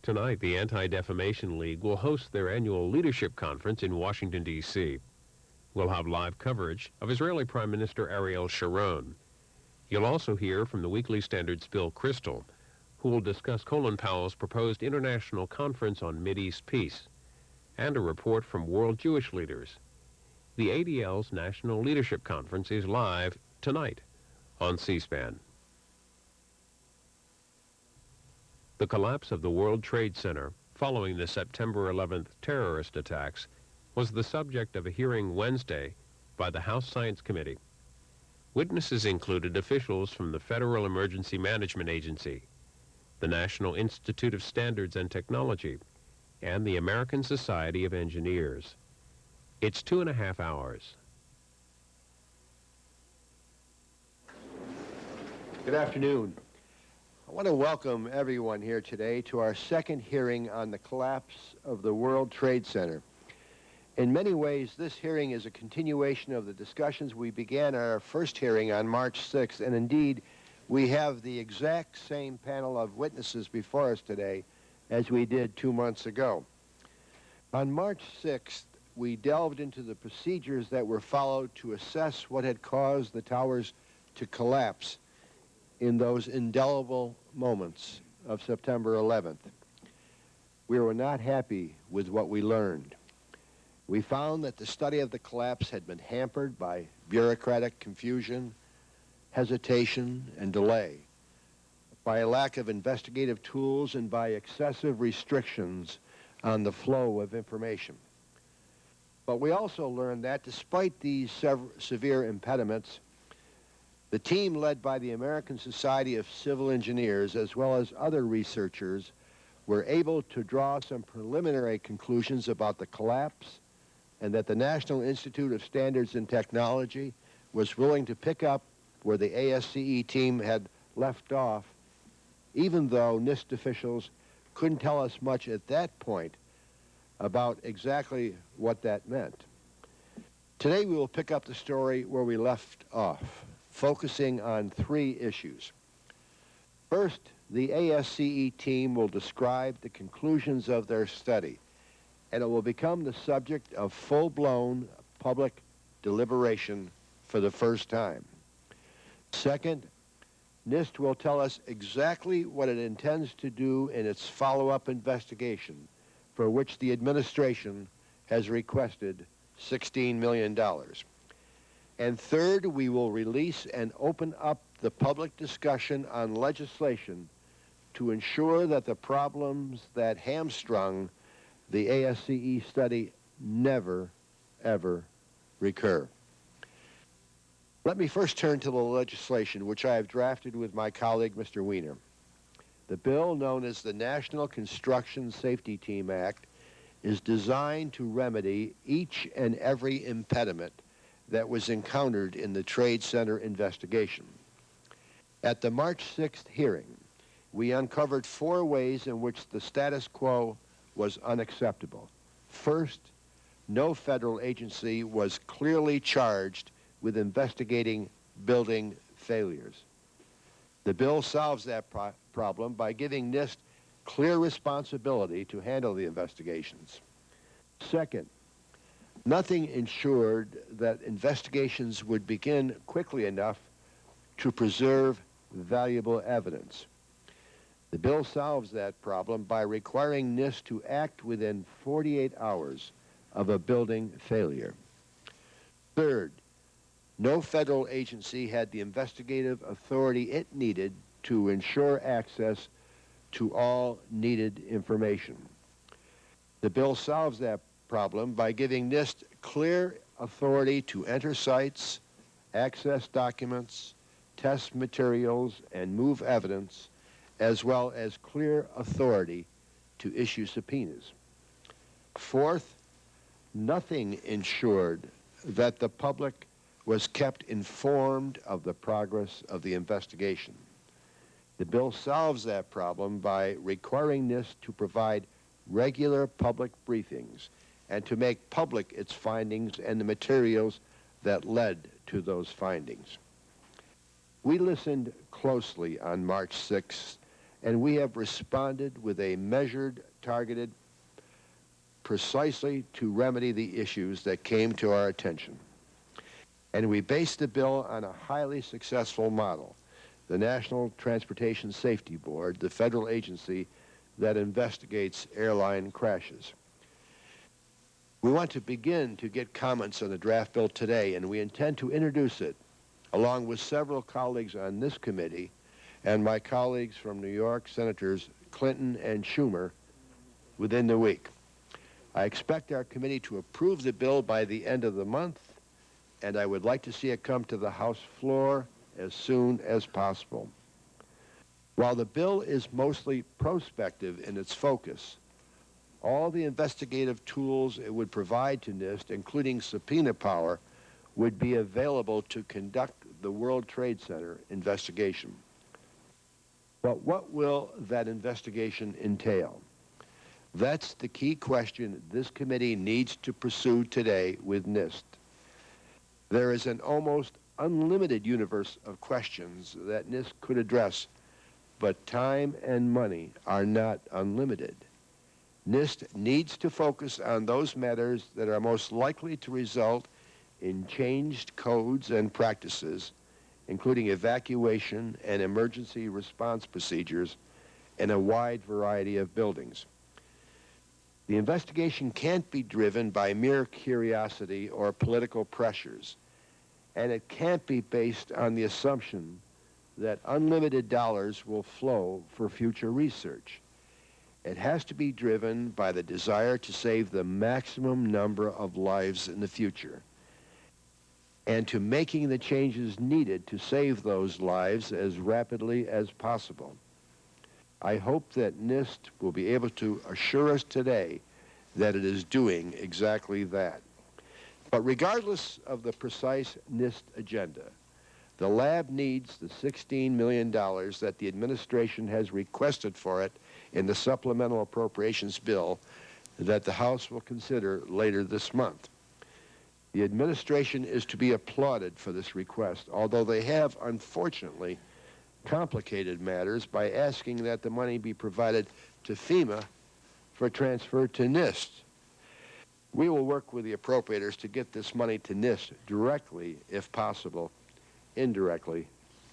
Tonight, the Anti-Defamation League will host their annual leadership conference in Washington, D.C. We'll have live coverage of Israeli Prime Minister Ariel Sharon. You'll also hear from the Weekly Standard's Bill Kristol, who will discuss Colin Powell's proposed international conference on Mideast peace, and a report from world Jewish leaders. The ADL's National Leadership Conference is live tonight on C-SPAN. The collapse of the World Trade Center following the September 11th terrorist attacks was the subject of a hearing Wednesday by the House Science Committee. Witnesses included officials from the Federal Emergency Management Agency, the National Institute of Standards and Technology, and the American Society of Engineers. It's 2.5 hours. Good afternoon. I want to welcome everyone here today to our second hearing on the collapse of the World Trade Center. In many ways, this hearing is a continuation of the discussions we began at our first hearing on March 6th, and indeed, we have the exact same panel of witnesses before us today as we did 2 months ago. On March 6th, we delved into the procedures that were followed to assess what had caused the towers to collapse in those indelible moments of September 11th. We were not happy with what we learned. We found that the study of the collapse had been hampered by bureaucratic confusion, hesitation, and delay, by a lack of investigative tools, and by excessive restrictions on the flow of information. But we also learned that despite these severe impediments, the team led by the American Society of Civil Engineers, as well as other researchers, were able to draw some preliminary conclusions about the collapse, and that the National Institute of Standards and Technology was willing to pick up where the ASCE team had left off, even though NIST officials couldn't tell us much at that point about exactly what that meant. Today we will pick up the story where we left off, focusing on 3 issues. First, the ASCE team will describe the conclusions of their study, and it will become the subject of full-blown public deliberation for the first time. Second, NIST will tell us exactly what it intends to do in its follow-up investigation, for which the administration has requested $16 million. And third, we will release and open up the public discussion on legislation to ensure that the problems that hamstrung the ASCE study never, ever recur. Let me first turn to the legislation, which I have drafted with my colleague, Mr. Weiner. The bill, known as the National Construction Safety Team Act, is designed to remedy each and every impediment that was encountered in the Trade Center investigation. At the March 6th hearing, we uncovered 4 ways in which the status quo was unacceptable. First, no federal agency was clearly charged with investigating building failures. The bill solves that problem by giving NIST clear responsibility to handle the investigations. Second, nothing ensured that investigations would begin quickly enough to preserve valuable evidence. The bill solves that problem by requiring NIST to act within 48 hours of a building failure. Third, no federal agency had the investigative authority it needed to ensure access to all needed information. The bill solves that problem by giving NIST clear authority to enter sites, access documents, test materials, and move evidence, as well as clear authority to issue subpoenas. Fourth, nothing ensured that the public was kept informed of the progress of the investigation. The bill solves that problem by requiring NIST to provide regular public briefings and to make public its findings and the materials that led to those findings. We listened closely on March 6th and we have responded with a measured, targeted, precisely to remedy the issues that came to our attention. And we based the bill on a highly successful model, the National Transportation Safety Board, the federal agency that investigates airline crashes. We want to begin to get comments on the draft bill today, and we intend to introduce it, along with several colleagues on this committee and my colleagues from New York, Senators Clinton and Schumer, within the week. I expect our committee to approve the bill by the end of the month, and I would like to see it come to the House floor as soon as possible. While the bill is mostly prospective in its focus, all the investigative tools it would provide to NIST, including subpoena power, would be available to conduct the World Trade Center investigation. But what will that investigation entail? That's the key question this committee needs to pursue today with NIST. There is an almost unlimited universe of questions that NIST could address, but time and money are not unlimited. NIST needs to focus on those matters that are most likely to result in changed codes and practices, including evacuation and emergency response procedures in a wide variety of buildings. The investigation can't be driven by mere curiosity or political pressures, and it can't be based on the assumption that unlimited dollars will flow for future research. It has to be driven by the desire to save the maximum number of lives in the future, and to making the changes needed to save those lives as rapidly as possible. I hope that NIST will be able to assure us today that it is doing exactly that. But regardless of the precise NIST agenda, the lab needs the $16 million that the administration has requested for it in the supplemental appropriations bill that the House will consider later this month. The administration is to be applauded for this request, although they have, unfortunately, complicated matters by asking that the money be provided to FEMA for transfer to NIST. We will work with the appropriators to get this money to NIST directly, if possible, indirectly,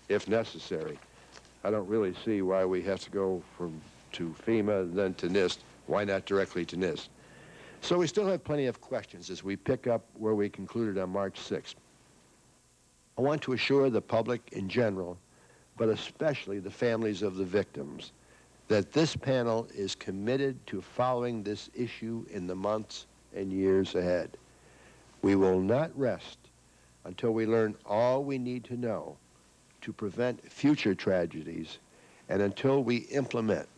if necessary. I don't really see why we have to go to FEMA, then to NIST. Why not directly to NIST? So we still have plenty of questions as we pick up where we concluded on March 6th. I want to assure the public in general, but especially the families of the victims, that this panel is committed to following this issue in the months and years ahead. We will not rest until we learn all we need to know to prevent future tragedies and until we implement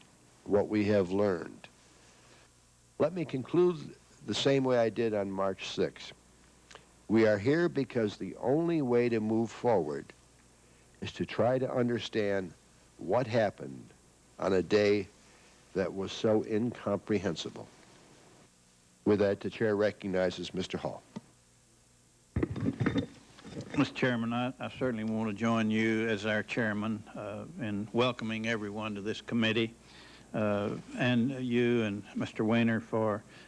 what we have learned. Let me conclude the same way I did on March 6th. We are here because the only way to move forward is to try to understand what happened on a day that was so incomprehensible. With that, the chair recognizes Mr. Hall. Mr. Chairman, I certainly want to join you as our chairman in welcoming everyone to this committee, and you and Mr. Weiner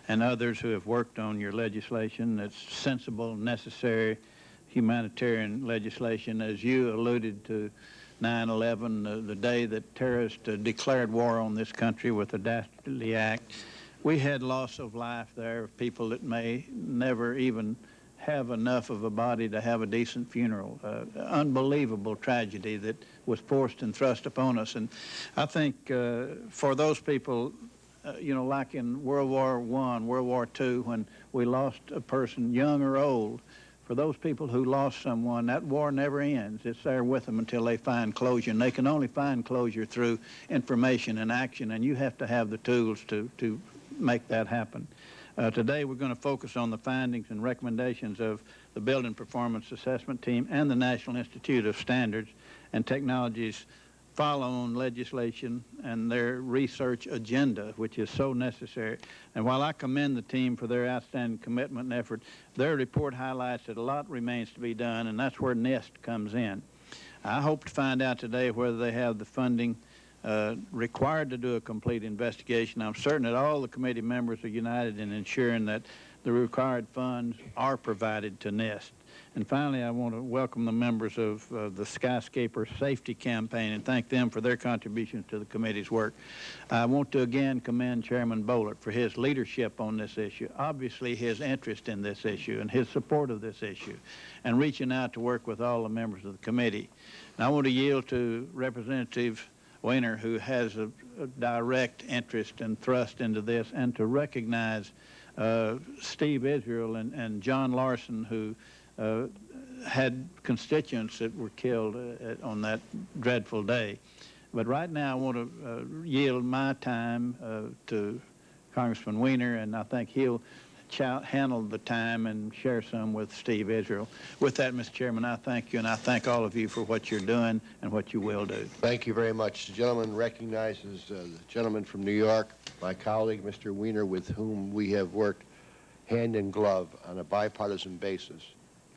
and others who have worked on your legislation. It's sensible, necessary, humanitarian legislation. As you alluded to 9/11, the day that terrorists declared war on this country with a dastardly act, we had loss of life there of people that may never even have enough of a body to have a decent funeral. Unbelievable tragedy that was forced and thrust upon us. And I think for those people, like in World War I, World War II, when we lost a person, young or old, for those people who lost someone, that war never ends. It's there with them until they find closure. And they can only find closure through information and action, and you have to have the tools to make that happen. Today we're going to focus on the findings and recommendations of the Building Performance Assessment Team and the National Institute of Standards and Technology's follow-on legislation and their research agenda, which is so necessary. And while I commend the team for their outstanding commitment and effort, their report highlights that a lot remains to be done, and that's where NIST comes in. I hope to find out today whether they have the funding required to do a complete investigation. I'm certain that all the committee members are united in ensuring that the required funds are provided to NIST. And finally, I want to welcome the members of the Skyscaper Safety Campaign and thank them for their contributions to the committee's work. I want to again commend Chairman Boehlert for his leadership on this issue, obviously his interest in this issue and his support of this issue, and reaching out to work with all the members of the committee. And I want to yield to Representative Weiner, who has a direct interest and thrust into this, and to recognize Steve Israel and John Larson, who had constituents that were killed on that dreadful day. But right now I want to yield my time to Congressman Weiner, and I think he'll handle the time and share some with Steve Israel. With that, Mr. Chairman, I thank you, and I thank all of you for what you're doing and what you will do. Thank you very much. The gentleman recognizes the gentleman from New York, my colleague, Mr. Weiner, with whom we have worked hand in glove on a bipartisan basis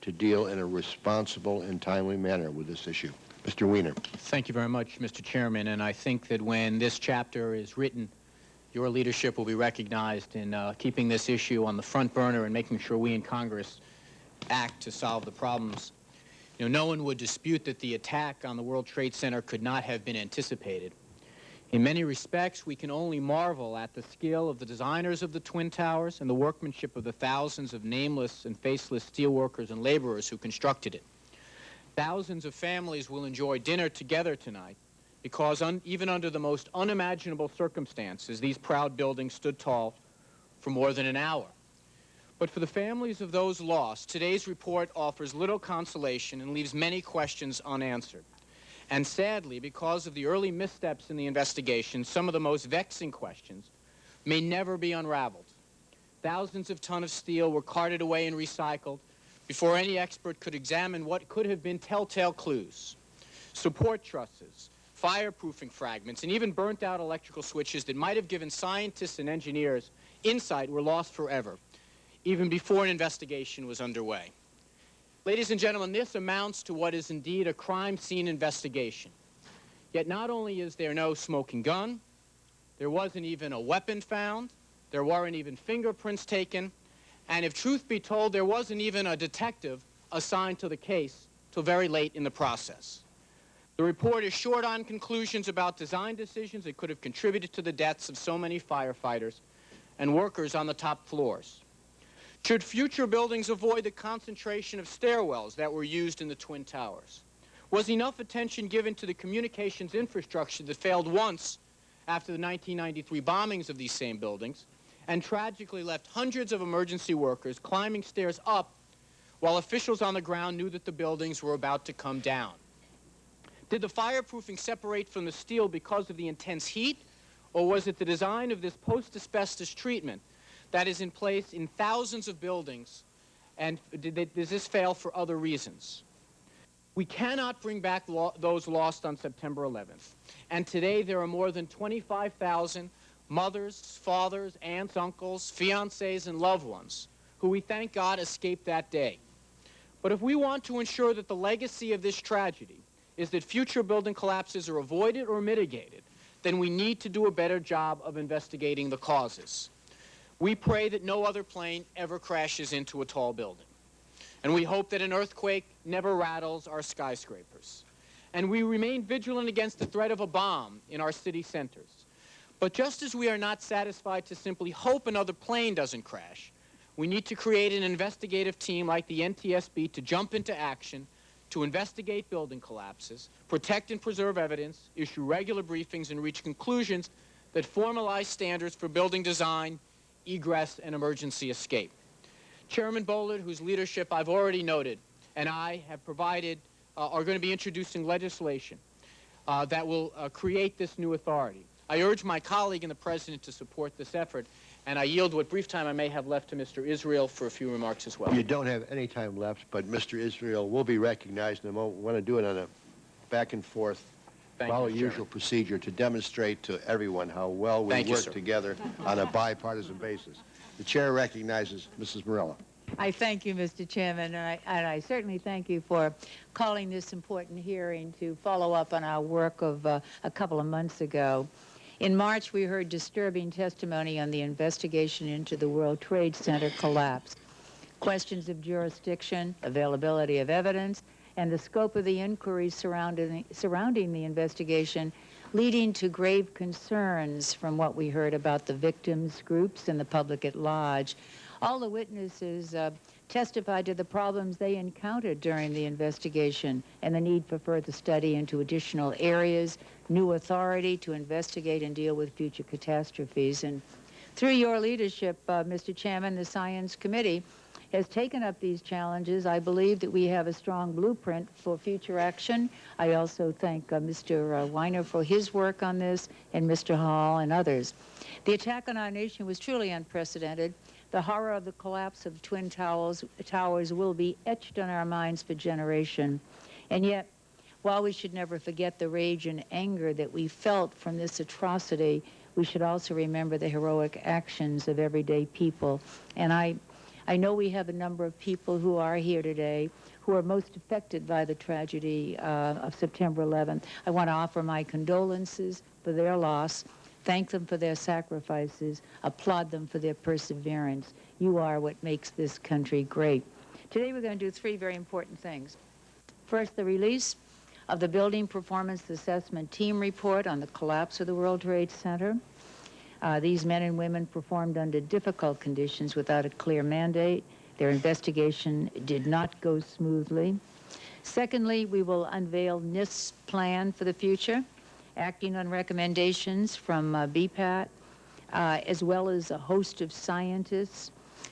to deal in a responsible and timely manner with this issue. Mr. Weiner. Thank you very much, Mr. Chairman, and I think that when this chapter is written, your leadership will be recognized in keeping this issue on the front burner and making sure we in Congress act to solve the problems. You know, no one would dispute that the attack on the World Trade Center could not have been anticipated. In many respects, we can only marvel at the skill of the designers of the Twin Towers and the workmanship of the thousands of nameless and faceless steelworkers and laborers who constructed it. Thousands of families will enjoy dinner together tonight because even under the most unimaginable circumstances, these proud buildings stood tall for more than an hour. But for the families of those lost, today's report offers little consolation and leaves many questions unanswered. And sadly, because of the early missteps in the investigation, some of the most vexing questions may never be unraveled. Thousands of tons of steel were carted away and recycled before any expert could examine what could have been telltale clues. Support trusses, fireproofing fragments, and even burnt-out electrical switches that might have given scientists and engineers insight were lost forever, even before an investigation was underway. Ladies and gentlemen, this amounts to what is indeed a crime scene investigation. Yet not only is there no smoking gun, there wasn't even a weapon found, there weren't even fingerprints taken, and if truth be told, there wasn't even a detective assigned to the case till very late in the process. The report is short on conclusions about design decisions that could have contributed to the deaths of so many firefighters and workers on the top floors. Should future buildings avoid the concentration of stairwells that were used in the Twin Towers? Was enough attention given to the communications infrastructure that failed once after the 1993 bombings of these same buildings and tragically left hundreds of emergency workers climbing stairs up while officials on the ground knew that the buildings were about to come down? Did the fireproofing separate from the steel because of the intense heat, or was it the design of this post-asbestos treatment that is in place in thousands of buildings, and does this fail for other reasons? We cannot bring back those lost on September 11th, and today there are more than 25,000 mothers, fathers, aunts, uncles, fiancés, and loved ones who we thank God escaped that day. But if we want to ensure that the legacy of this tragedy is that future building collapses are avoided or mitigated, then we need to do a better job of investigating the causes. We pray that no other plane ever crashes into a tall building. And we hope that an earthquake never rattles our skyscrapers. And we remain vigilant against the threat of a bomb in our city centers. But just as we are not satisfied to simply hope another plane doesn't crash, we need to create an investigative team like the NTSB to jump into action to investigate building collapses, protect and preserve evidence, issue regular briefings, and reach conclusions that formalize standards for building design, egress, and emergency escape. Chairman Boehlert, whose leadership I've already noted, and I have provided, are going to be introducing legislation that will create this new authority. I urge my colleague and the President to support this effort, and I yield what brief time I may have left to Mr. Israel for a few remarks as well. You don't have any time left, but Mr. Israel will be recognized in a moment. We want to do it on a back and forth, follow usual procedure to demonstrate to everyone how well we work together on a bipartisan basis. The chair recognizes Mrs. Morella. I thank you, Mr. Chairman, and I certainly thank you for calling this important hearing to follow up on our work of a couple of months ago. In March, we heard disturbing testimony on the investigation into the World Trade Center collapse. Questions of jurisdiction, availability of evidence, and the scope of the inquiries surrounding the investigation, leading to grave concerns from what we heard about the victims' groups and the public at large. All the witnesses testified to the problems they encountered during the investigation and the need for further study into additional areas, new authority to investigate and deal with future catastrophes. And through your leadership, Mr. Chairman, the Science Committee has taken up these challenges. I believe that we have a strong blueprint for future action. I also thank Mr. Weiner for his work on this, and Mr. Hall and others. The attack on our nation was truly unprecedented. The horror of the collapse of the Twin Towers will be etched on our minds for generations. And yet, while we should never forget the rage and anger that we felt from this atrocity, we should also remember the heroic actions of everyday people. And I know we have a number of people who are here today who are most affected by the tragedy of September 11th. I want to offer my condolences for their loss, thank them for their sacrifices, applaud them for their perseverance. You are what makes this country great. Today we're going to do three very important things. First, the release of the Building Performance Assessment Team Report on the collapse of the World Trade Center. These men and women performed under difficult conditions without a clear mandate. Their investigation did not go smoothly. Secondly, we will unveil NIST's plan for the future, acting on recommendations from BPAT, as well as a host of scientists,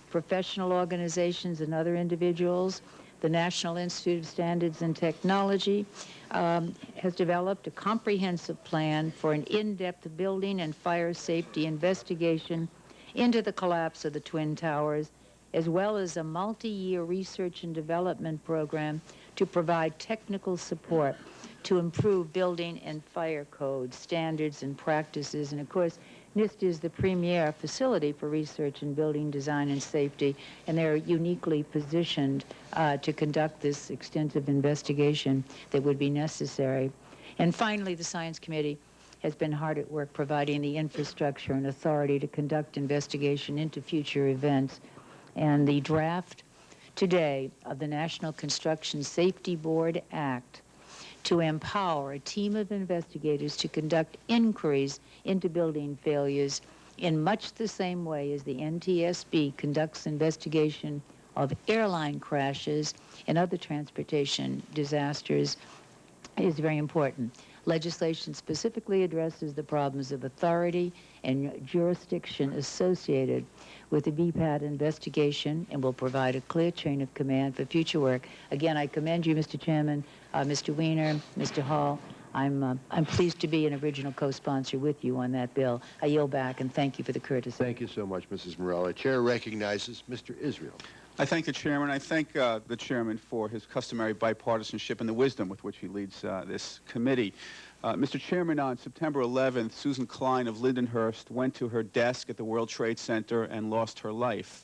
professional organizations, and other individuals. The National Institute of Standards and Technology has developed a comprehensive plan for an in-depth building and fire safety investigation into the collapse of the Twin Towers, as well as a multi-year research and development program to provide technical support to improve building and fire codes, standards, and practices. And of course, NIST is the premier facility for research in building design and safety, and they're uniquely positioned to conduct this extensive investigation that would be necessary. And finally, the Science Committee has been hard at work providing the infrastructure and authority to conduct investigation into future events. And the draft today of the National Construction Safety Board Act to empower a team of investigators to conduct inquiries into building failures in much the same way as the NTSB conducts investigation of airline crashes and other transportation disasters is very important. Legislation specifically addresses the problems of authority and jurisdiction associated with the BPAT investigation and will provide a clear chain of command for future work. Again, I commend you, Mr. Chairman, Mr. Weiner, Mr. Hall. I'm pleased to be an original co-sponsor with you on that bill. I yield back and thank you for the courtesy. Thank you so much, Mrs. Morella. Chair recognizes Mr. Israel. I thank the chairman. I thank the chairman for his customary bipartisanship and the wisdom with which he leads this committee. Mr. Chairman, on September 11th, Susan Klein of Lindenhurst went to her desk at the World Trade Center and lost her life.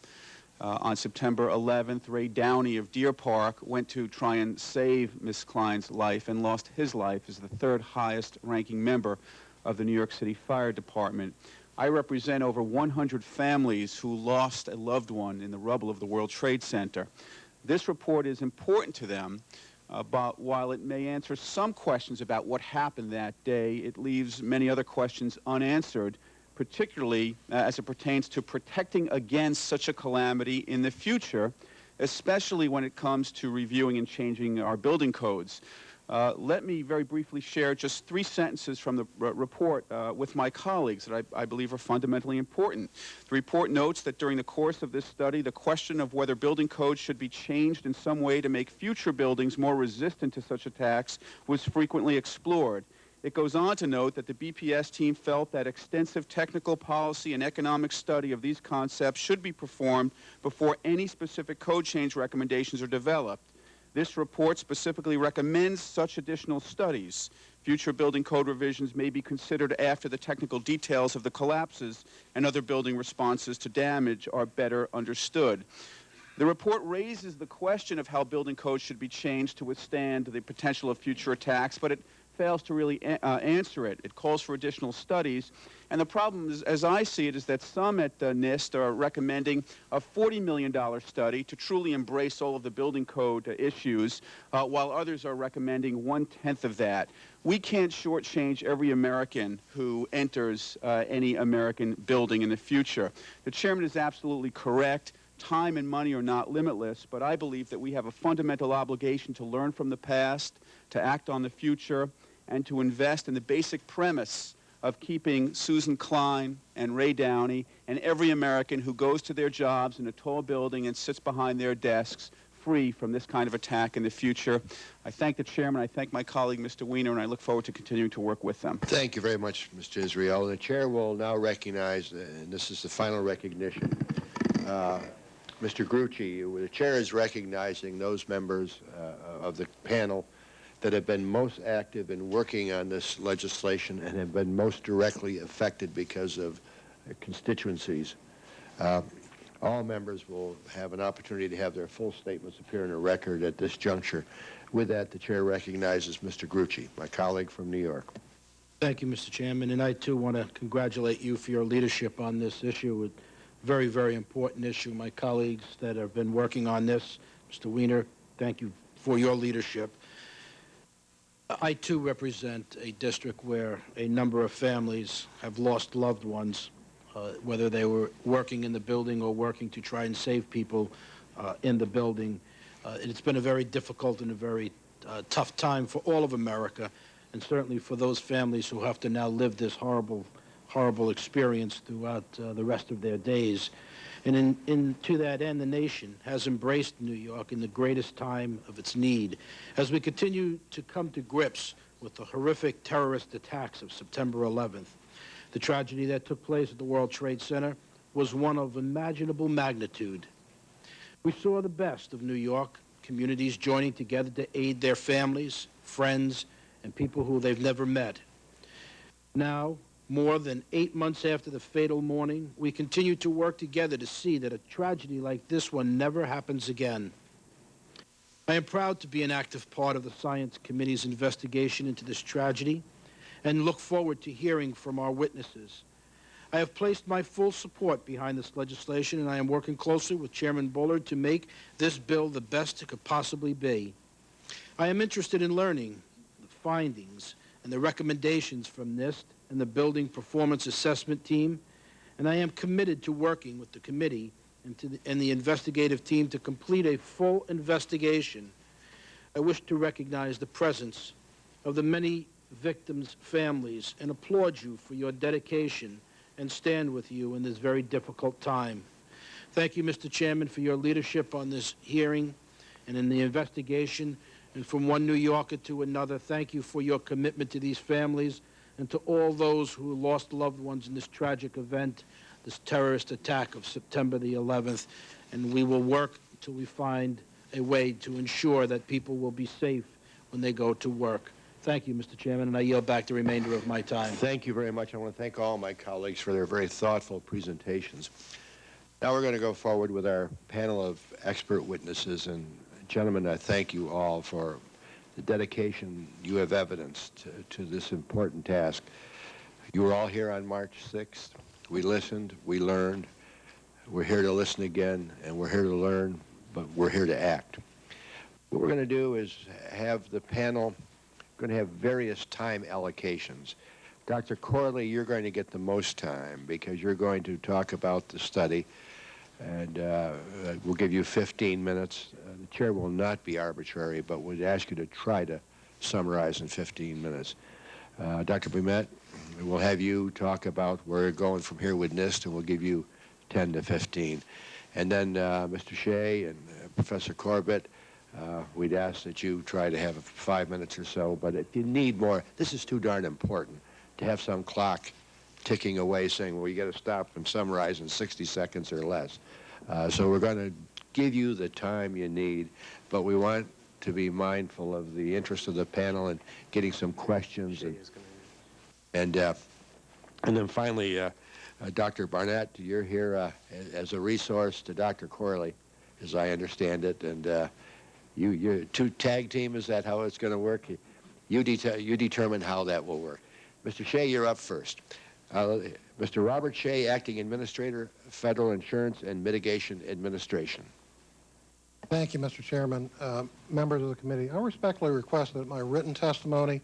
On September 11th, Ray Downey of Deer Park went to try and save Ms. Klein's life and lost his life as the third highest ranking member of the New York City Fire Department. I represent over 100 families who lost a loved one in the rubble of the World Trade Center. This report is important to them, but while it may answer some questions about what happened that day, it leaves many other questions unanswered, particularly as it pertains to protecting against such a calamity in the future, especially when it comes to reviewing and changing our building codes. Let me very briefly share just 3 sentences from the report with my colleagues that I believe are fundamentally important. The report notes that during the course of this study, the question of whether building codes should be changed in some way to make future buildings more resistant to such attacks was frequently explored. It goes on to note that the BPS team felt that extensive technical, policy, and economic study of these concepts should be performed before any specific code change recommendations are developed. This report specifically recommends such additional studies. Future building code revisions may be considered after the technical details of the collapses and other building responses to damage are better understood. The report raises the question of how building codes should be changed to withstand the potential of future attacks, but it fails to really answer it. It calls for additional studies, and the problem is, as I see it, is that some at NIST are recommending a $40 million study to truly embrace all of the building code issues, while others are recommending 1/10 of that. We can't shortchange every American who enters any American building in the future. The chairman is absolutely correct. Time and money are not limitless, but I believe that we have a fundamental obligation to learn from the past, to act on the future, and to invest in the basic premise of keeping Susan Klein and Ray Downey and every American who goes to their jobs in a tall building and sits behind their desks free from this kind of attack in the future. I thank the chairman, I thank my colleague, Mr. Weiner, and I look forward to continuing to work with them. Thank you very much, Mr. Israel. The chair will now recognize, and this is the final recognition, Mr. Grucci. The chair is recognizing those members of the panel that have been most active in working on this legislation and have been most directly affected because of constituencies. All members will have an opportunity to have their full statements appear in a record at this juncture. With that, the chair recognizes Mr. Grucci, my colleague from New York. Thank you, Mr. Chairman, and I too want to congratulate you for your leadership on this issue. Very, very important issue. My colleagues that have been working on this, Mr. Weiner, thank you for your leadership. I too represent a district where a number of families have lost loved ones, whether they were working in the building or working to try and save people in the building. It's been a very difficult and a very tough time for all of America, and certainly for those families who have to now live this horrible experience throughout the rest of their days. And to that end, the nation has embraced New York in the greatest time of its need. As we continue to come to grips with the horrific terrorist attacks of September 11th, the tragedy that took place at the World Trade Center was one of unimaginable magnitude. We saw the best of New York, communities joining together to aid their families, friends, and people who they've never met. Now, more than 8 months after the fatal morning, we continue to work together to see that a tragedy like this one never happens again. I am proud to be an active part of the Science Committee's investigation into this tragedy and look forward to hearing from our witnesses. I have placed my full support behind this legislation, and I am working closely with Chairman Boehlert to make this bill the best it could possibly be. I am interested in learning the findings and the recommendations from NIST and the Building Performance Assessment Team, and I am committed to working with the committee and the investigative team to complete a full investigation. I wish to recognize the presence of the many victims' families and applaud you for your dedication and stand with you in this very difficult time. Thank you, Mr. Chairman, for your leadership on this hearing and in the investigation. And from one New Yorker to another, thank you for your commitment to these families and to all those who lost loved ones in this tragic event, this terrorist attack of September the 11th. And we will work until we find a way to ensure that people will be safe when they go to work. Thank you, Mr. Chairman, and I yield back the remainder of my time. Thank you very much. I want to thank all my colleagues for their very thoughtful presentations. Now we're going to go forward with our panel of expert witnesses. And gentlemen, I thank you all for the dedication you have evidenced to this important task. You were all here on March 6th. We listened, we learned. We're here to listen again, and we're here to learn, but we're here to act. What we're going to do is have the panel going to have various time allocations. Dr. Corley, you're going to get the most time because you're going to talk about the study, and we'll give you 15 minutes. The chair will not be arbitrary, but would ask you to try to summarize in 15 minutes. Dr. Boehlert, we'll have you talk about where you're going from here with NIST, and we'll give you 10 to 15. And then Mr. Shea and Professor Corbett, we'd ask that you try to have 5 minutes or so, but if you need more, this is too darn important to have some clock ticking away saying, well, you got to stop and summarize in 60 seconds or less. So we're going to give you the time you need, but we want to be mindful of the interest of the panel and getting some questions. And then finally, Dr. Barnett, you're here as a resource to Dr. Corley. as I understand it, and you're two tag team. Is that how it's going to work? You determine how that will work. Mr. Shea, you're up first. Mr. Robert Shea, Acting Administrator, Federal Insurance and Mitigation Administration. Thank you, Mr. Chairman. Members of the committee, I respectfully request that my written testimony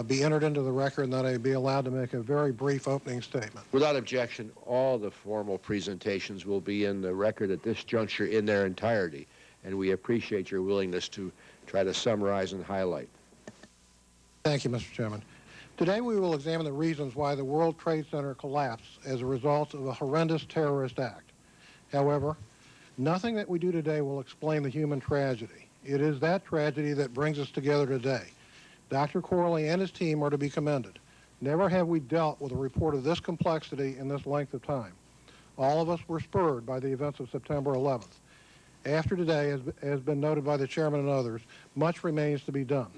be entered into the record and that I be allowed to make a very brief opening statement. Without objection, all the formal presentations will be in the record at this juncture in their entirety, and we appreciate your willingness to try to summarize and highlight. Thank you, Mr. Chairman. Today we will examine the reasons why the World Trade Center collapsed as a result of a horrendous terrorist act. However, nothing that we do today will explain the human tragedy. It is that tragedy that brings us together today. Dr. Corley and his team are to be commended. Never have we dealt with a report of this complexity in this length of time. All of us were spurred by the events of September 11th. After today, as has been noted by the chairman and others, much remains to be done.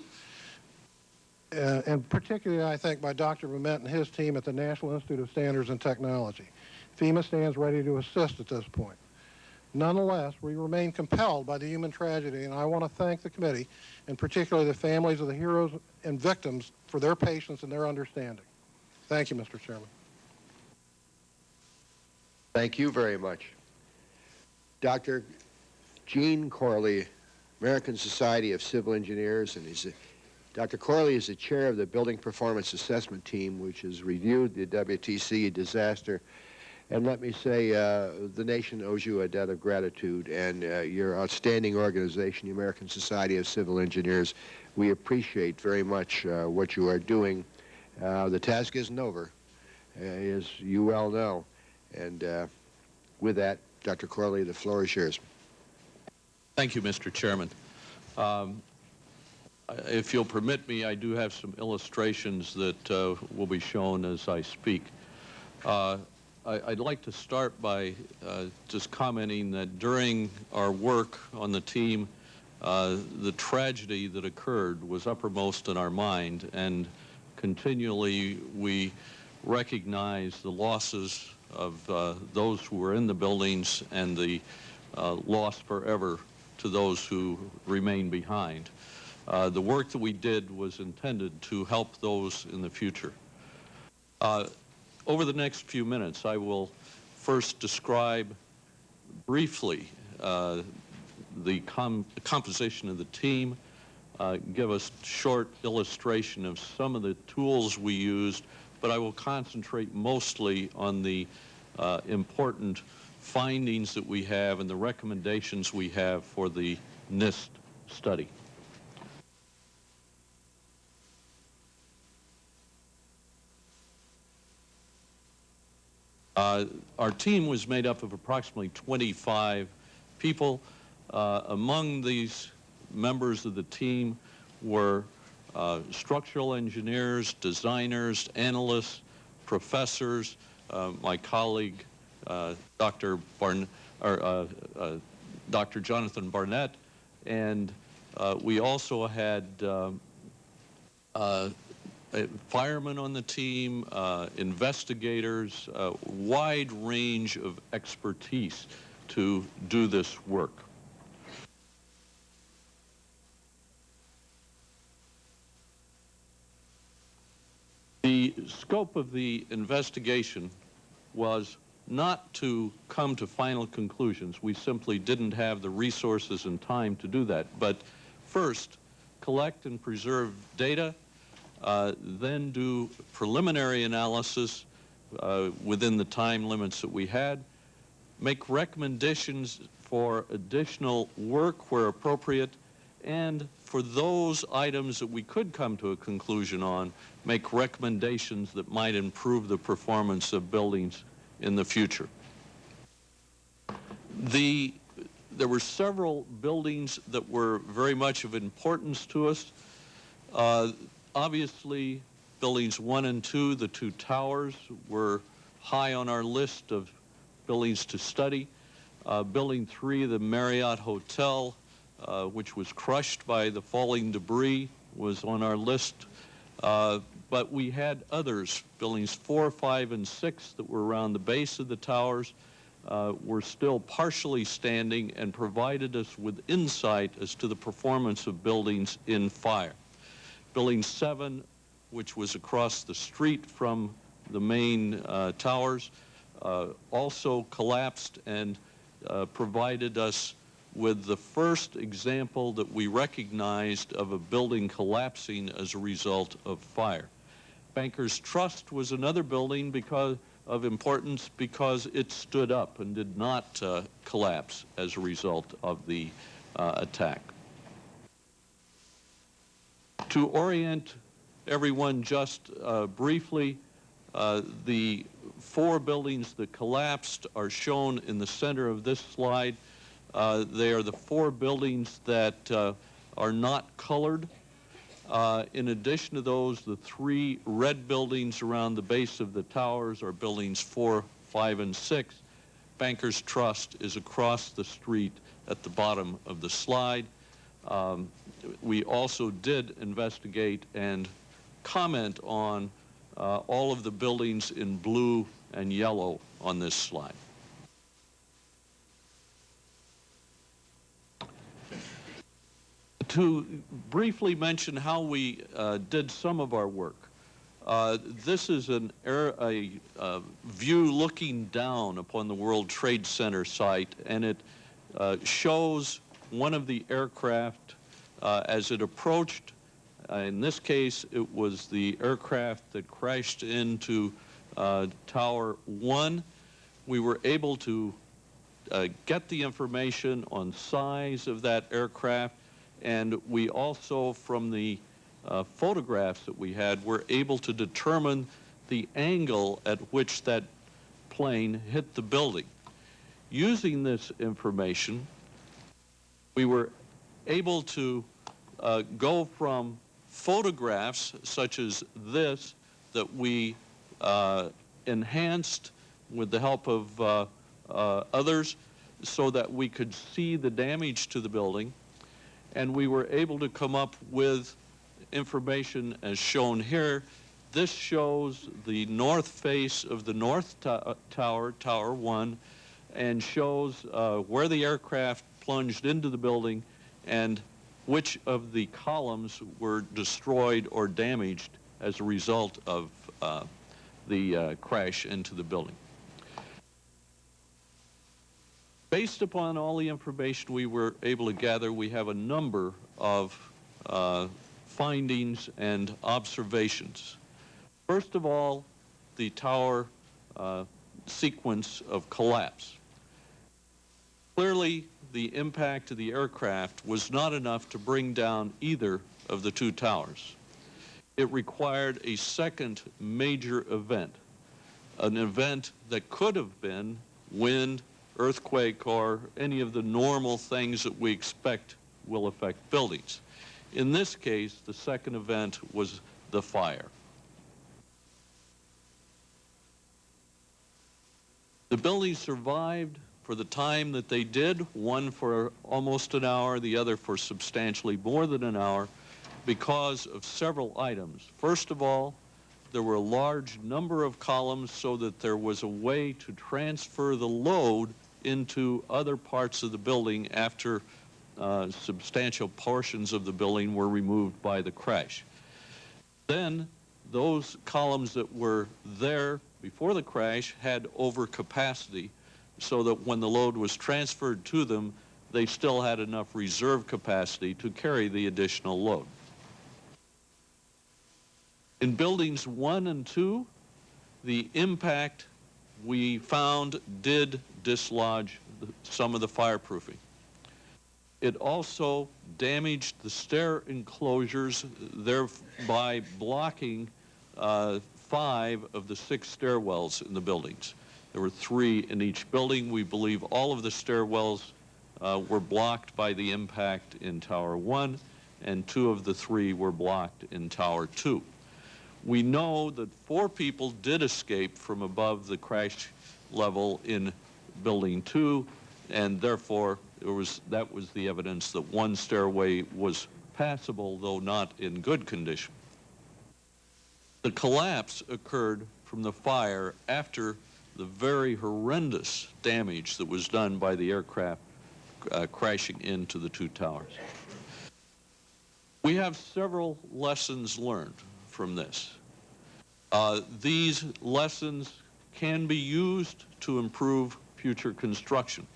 And particularly, I think, by Dr. Bement and his team at the National Institute of Standards and Technology. FEMA stands ready to assist at this point. Nonetheless, we remain compelled by the human tragedy, and I want to thank the committee, and particularly the families of the heroes and victims, for their patience and their understanding. Thank you, Mr. Chairman. Thank you very much. Dr. Gene Corley, American Society of Civil Engineers, and Dr. Corley is the chair of the Building Performance Assessment Team, which has reviewed the WTC disaster. And let me say, the nation owes you a debt of gratitude, and your outstanding organization, the American Society of Civil Engineers. We appreciate very much what you are doing. The task isn't over, as you well know. And with that, Dr. Corley, the floor is yours. Thank you, Mr. Chairman. If you'll permit me, I do have some illustrations that will be shown as I speak. I'd like to start by just commenting that during our work on the team, the tragedy that occurred was uppermost in our mind, and continually we recognize the losses of those who were in the buildings and the loss forever to those who remain behind. The work that we did was intended to help those in the future. Over the next few minutes, I will first describe briefly the composition of the team, give a short illustration of some of the tools we used, but I will concentrate mostly on the important findings that we have and the recommendations we have for the NIST study. Our team was made up of approximately 25 people. Among these members of the team were structural engineers, designers, analysts, professors, my colleague Dr. Jonathan Barnett, and we also had firemen on the team, investigators, a wide range of expertise to do this work. The scope of the investigation was not to come to final conclusions. We simply didn't have the resources and time to do that. But first, collect and preserve data, then do preliminary analysis within the time limits that we had, make recommendations for additional work where appropriate, and for those items that we could come to a conclusion on, make recommendations that might improve the performance of buildings in the future. There were several buildings that were very much of importance to us. Obviously, buildings 1 and 2, the two towers, were high on our list of buildings to study. Building 3, the Marriott Hotel, which was crushed by the falling debris, was on our list. But we had others, buildings 4, 5, and 6, that were around the base of the towers, were still partially standing and provided us with insight as to the performance of buildings in fire. Building 7, which was across the street from the main towers, also collapsed and provided us with the first example that we recognized of a building collapsing as a result of fire. Bankers Trust was another building because of importance because it stood up and did not collapse as a result of the attack. To orient everyone just briefly, the 4 buildings that collapsed are shown in the center of this slide. They are the 4 buildings that are not colored. In addition to those, the 3 red buildings around the base of the towers are buildings 4, 5, and 6. Bankers Trust is across the street at the bottom of the slide. We also did investigate and comment on all of the buildings in blue and yellow on this slide. To briefly mention how we did some of our work, this is a view looking down upon the World Trade Center site, and it shows one of the aircraft as it approached. In this case, it was the aircraft that crashed into Tower 1. We were able to get the information on size of that aircraft, and we also, from the photographs that we had, were able to determine the angle at which that plane hit the building. Using this information, we were able to go from photographs such as this that we enhanced with the help of others so that we could see the damage to the building, and we were able to come up with information as shown here. This shows the north face of the north tower, Tower 1, and shows where the aircraft plunged into the building and which of the columns were destroyed or damaged as a result of the crash into the building. Based upon all the information we were able to gather, we have a number of findings and observations. First of all, the tower sequence of collapse. Clearly, the impact of the aircraft was not enough to bring down either of the 2 towers. It required a second major event, an event that could have been wind, earthquake, or any of the normal things that we expect will affect buildings. In this case, the second event was the fire. The building survived for the time that they did, one for almost an hour, the other for substantially more than an hour, because of several items. First of all, there were a large number of columns so that there was a way to transfer the load into other parts of the building after substantial portions of the building were removed by the crash. Then those columns that were there before the crash had overcapacity, so that when the load was transferred to them, they still had enough reserve capacity to carry the additional load. In buildings 1 and 2, the impact we found did dislodge some of the fireproofing. It also damaged the stair enclosures, thereby blocking 5 of the 6 stairwells in the buildings. There were 3 in each building. We believe all of the stairwells were blocked by the impact in Tower 1, and 2 of the 3 were blocked in Tower 2. We know that 4 people did escape from above the crash level in Building 2, and therefore that was the evidence that 1 stairway was passable, though not in good condition. The collapse occurred from the fire after the very horrendous damage that was done by the aircraft crashing into the two towers. We have several lessons learned from this. These lessons can be used to improve future construction.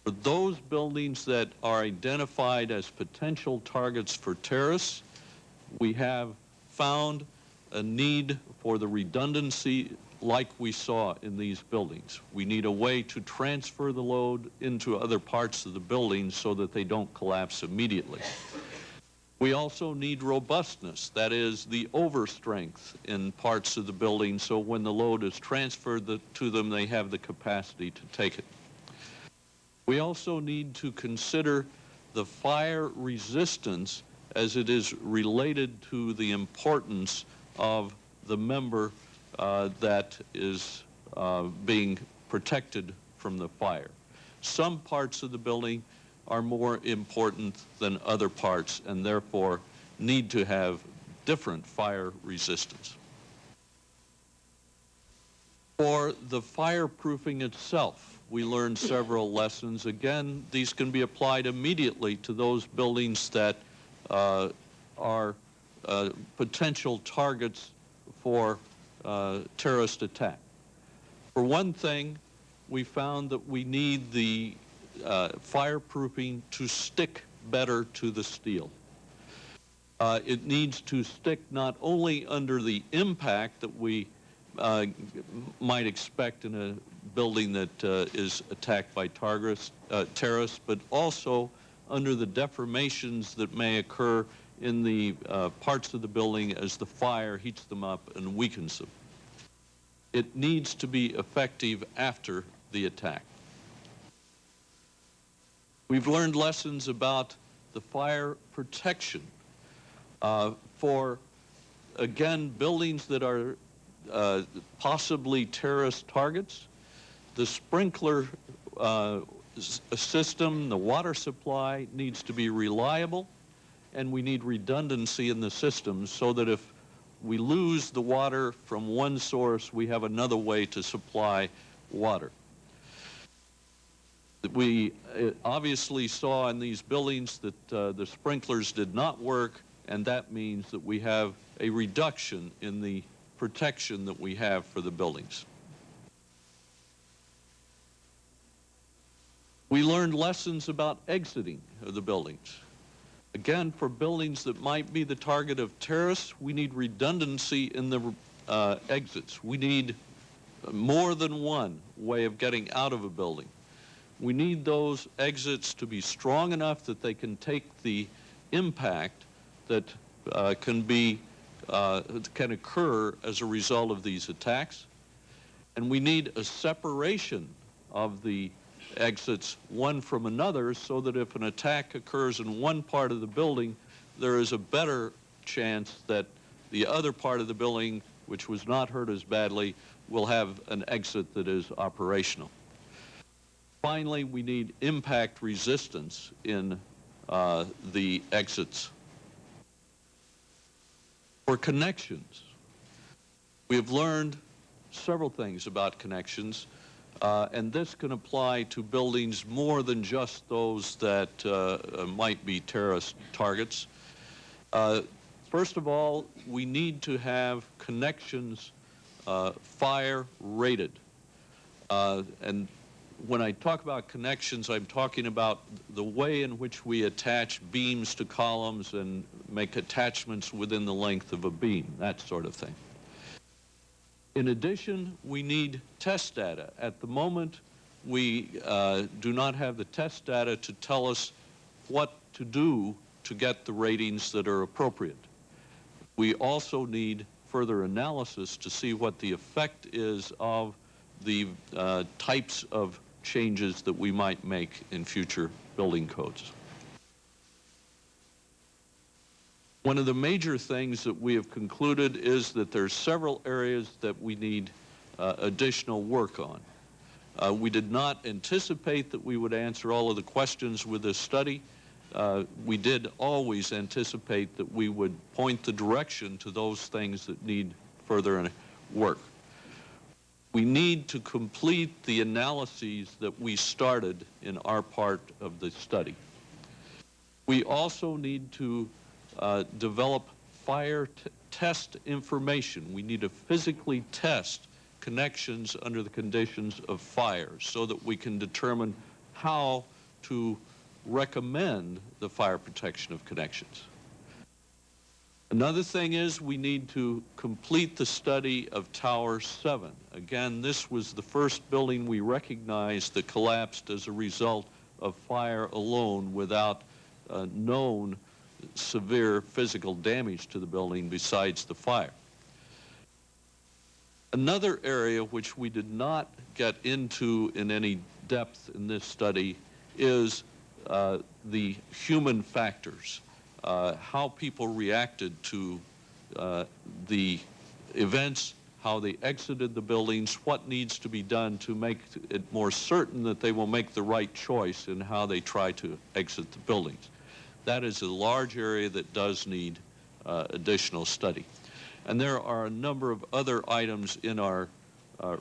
For those buildings that are identified as potential targets for terrorists, we have found a need for the redundancy like we saw in these buildings. We need a way to transfer the load into other parts of the building so that they don't collapse immediately. We also need robustness, that is, the overstrength in parts of the building, so when the load is transferred to them, they have the capacity to take it. We also need to consider the fire resistance as it is related to the importance of the member that is being protected from the fire. Some parts of the building are more important than other parts and therefore need to have different fire resistance. For the fireproofing itself, we learned several lessons. Again, these can be applied immediately to those buildings that are potential targets for terrorist attack. For one thing, we found that we need the fireproofing to stick better to the steel. It needs to stick not only under the impact that we might expect in a building that is attacked by terrorists, but also under the deformations that may occur in the parts of the building as the fire heats them up and weakens them. It needs to be effective after the attack. We've learned lessons about the fire protection for, again, buildings that are possibly terrorist targets. The sprinkler system, the water supply needs to be reliable, and we need redundancy in the system so that if we lose the water from one source, we have another way to supply water. We obviously saw in these buildings that the sprinklers did not work, and that means that we have a reduction in the protection that we have for the buildings. We learned lessons about exiting of the buildings. Again, for buildings that might be the target of terrorists, we need redundancy in the exits. We need more than one way of getting out of a building. We need those exits to be strong enough that they can take the impact that can occur as a result of these attacks. And we need a separation of the exits one from another so that if an attack occurs in one part of the building, there is a better chance that the other part of the building, which was not hurt as badly, will have an exit that is operational. Finally, we need impact resistance in the exits. For connections, we have learned several things about connections, and this can apply to buildings more than just those that might be terrorist targets. First of all, we need to have connections fire rated. And when I talk about connections, I'm talking about the way in which we attach beams to columns and make attachments within the length of a beam, that sort of thing. In addition, we need test data. At the moment, we do not have the test data to tell us what to do to get the ratings that are appropriate. We also need further analysis to see what the effect is of the types of changes that we might make in future building codes. One of the major things that we have concluded is that there's several areas that we need additional work on. We did not anticipate that we would answer all of the questions with this study. We did always anticipate that we would point the direction to those things that need further work. We need to complete the analyses that we started in our part of the study. We also need to develop fire test information. We need to physically test connections under the conditions of fire so that we can determine how to recommend the fire protection of connections. Another thing is we need to complete the study of Tower 7. Again, this was the first building we recognized that collapsed as a result of fire alone without known severe physical damage to the building besides the fire. Another area which we did not get into in any depth in this study is the human factors, how people reacted to the events, how they exited the buildings, what needs to be done to make it more certain that they will make the right choice in how they try to exit the buildings. That is a large area that does need additional study. And there are a number of other items in our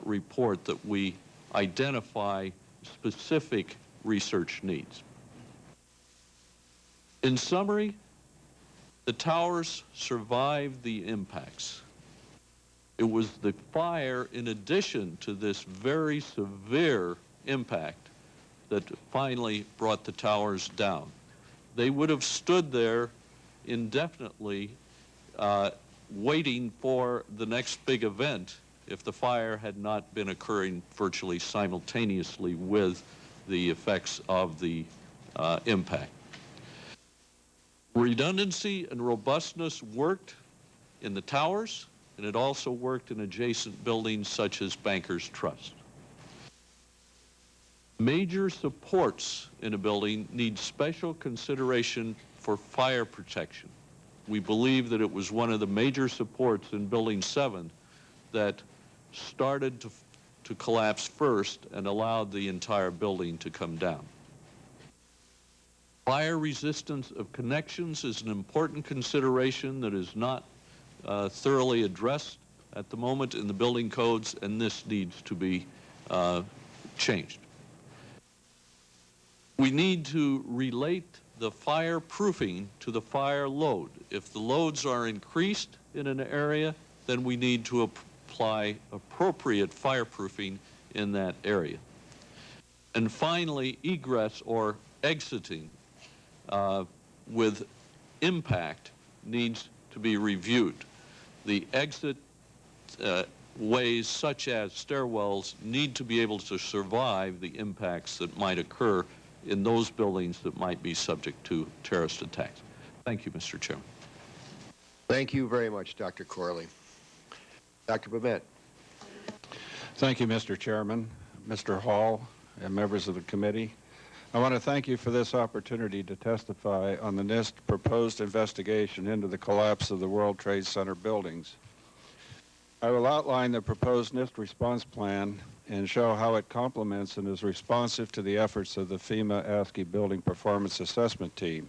report that we identify specific research needs. In summary, the towers survived the impacts. It was the fire, in addition to this very severe impact, that finally brought the towers down. They would have stood there indefinitely waiting for the next big event if the fire had not been occurring virtually simultaneously with the effects of the impact. Redundancy and robustness worked in the towers, and it also worked in adjacent buildings such as Bankers Trust. Major supports in a building need special consideration for fire protection. We believe that it was one of the major supports in Building 7 that started to collapse first and allowed the entire building to come down. Fire resistance of connections is an important consideration that is not thoroughly addressed at the moment in the building codes, and this needs to be changed. We need to relate the fireproofing to the fire load. If the loads are increased in an area, then we need to apply appropriate fireproofing in that area. And finally, egress or exiting with impact needs to be reviewed. The exit ways such as stairwells need to be able to survive the impacts that might occur in those buildings that might be subject to terrorist attacks. Thank you, Mr. Chairman. Thank you very much, Dr. Corley. Dr. Boehlert. Thank you, Mr. Chairman, Mr. Hall, and members of the committee. I want to thank you for this opportunity to testify on the NIST proposed investigation into the collapse of the World Trade Center buildings. I will outline the proposed NIST response plan and show how it complements and is responsive to the efforts of the FEMA ASCII Building Performance Assessment Team.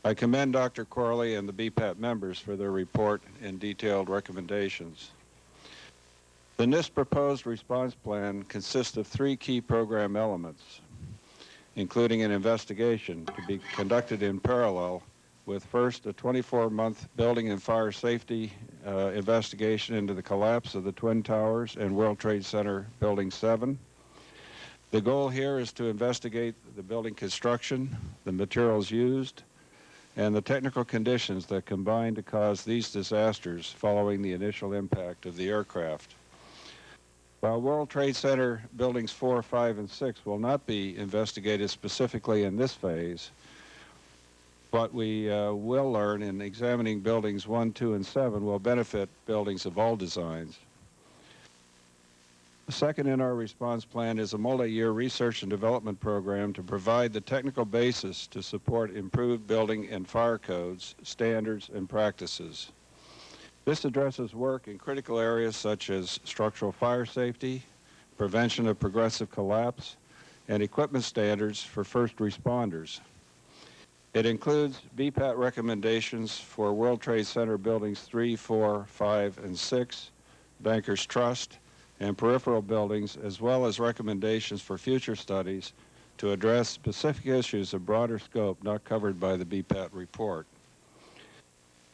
I commend Dr. Corley and the BPAT members for their report and detailed recommendations. The NIST proposed response plan consists of 3 key program elements, including an investigation to be conducted in parallel with first a 24-month building and fire safety investigation into the collapse of the Twin Towers and World Trade Center Building 7. The goal here is to investigate the building construction, the materials used, and the technical conditions that combine to cause these disasters following the initial impact of the aircraft. While World Trade Center Buildings 4, 5, and 6 will not be investigated specifically in this phase, what we will learn in examining buildings 1, 2, and 7 will benefit buildings of all designs. The second in our response plan is a multi-year research and development program to provide the technical basis to support improved building and fire codes, standards, and practices. This addresses work in critical areas such as structural fire safety, prevention of progressive collapse, and equipment standards for first responders. It includes BPAT recommendations for World Trade Center Buildings 3, 4, 5, and 6, Bankers Trust, and peripheral buildings, as well as recommendations for future studies to address specific issues of broader scope not covered by the BPAT report.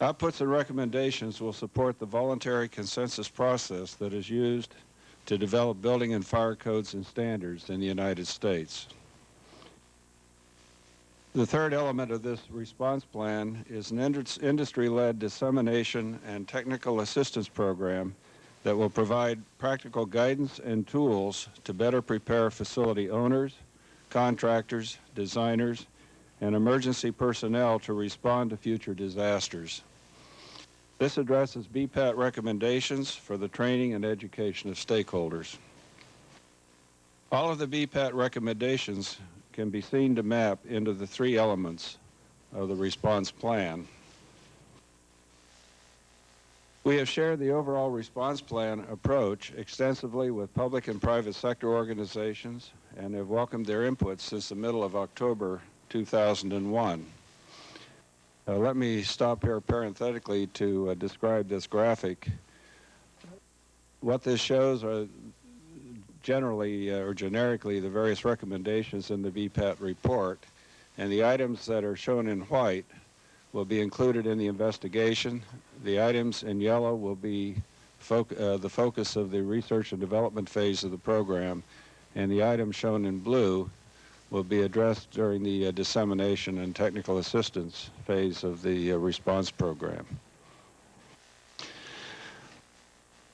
Outputs and recommendations will support the voluntary consensus process that is used to develop building and fire codes and standards in the United States. The third element of this response plan is an industry-led dissemination and technical assistance program that will provide practical guidance and tools to better prepare facility owners, contractors, designers, and emergency personnel to respond to future disasters. This addresses BPAT recommendations for the training and education of stakeholders. All of the BPAT recommendations can be seen to map into the three elements of the response plan. We have shared the overall response plan approach extensively with public and private sector organizations and have welcomed their input since the middle of October 2001. Let me stop here parenthetically to describe this graphic. What this shows are generally or generically the various recommendations in the BPAT report, and the items that are shown in white will be included in the investigation. The items in yellow will be the focus of the research and development phase of the program, and the items shown in blue will be addressed during the dissemination and technical assistance phase of the response program.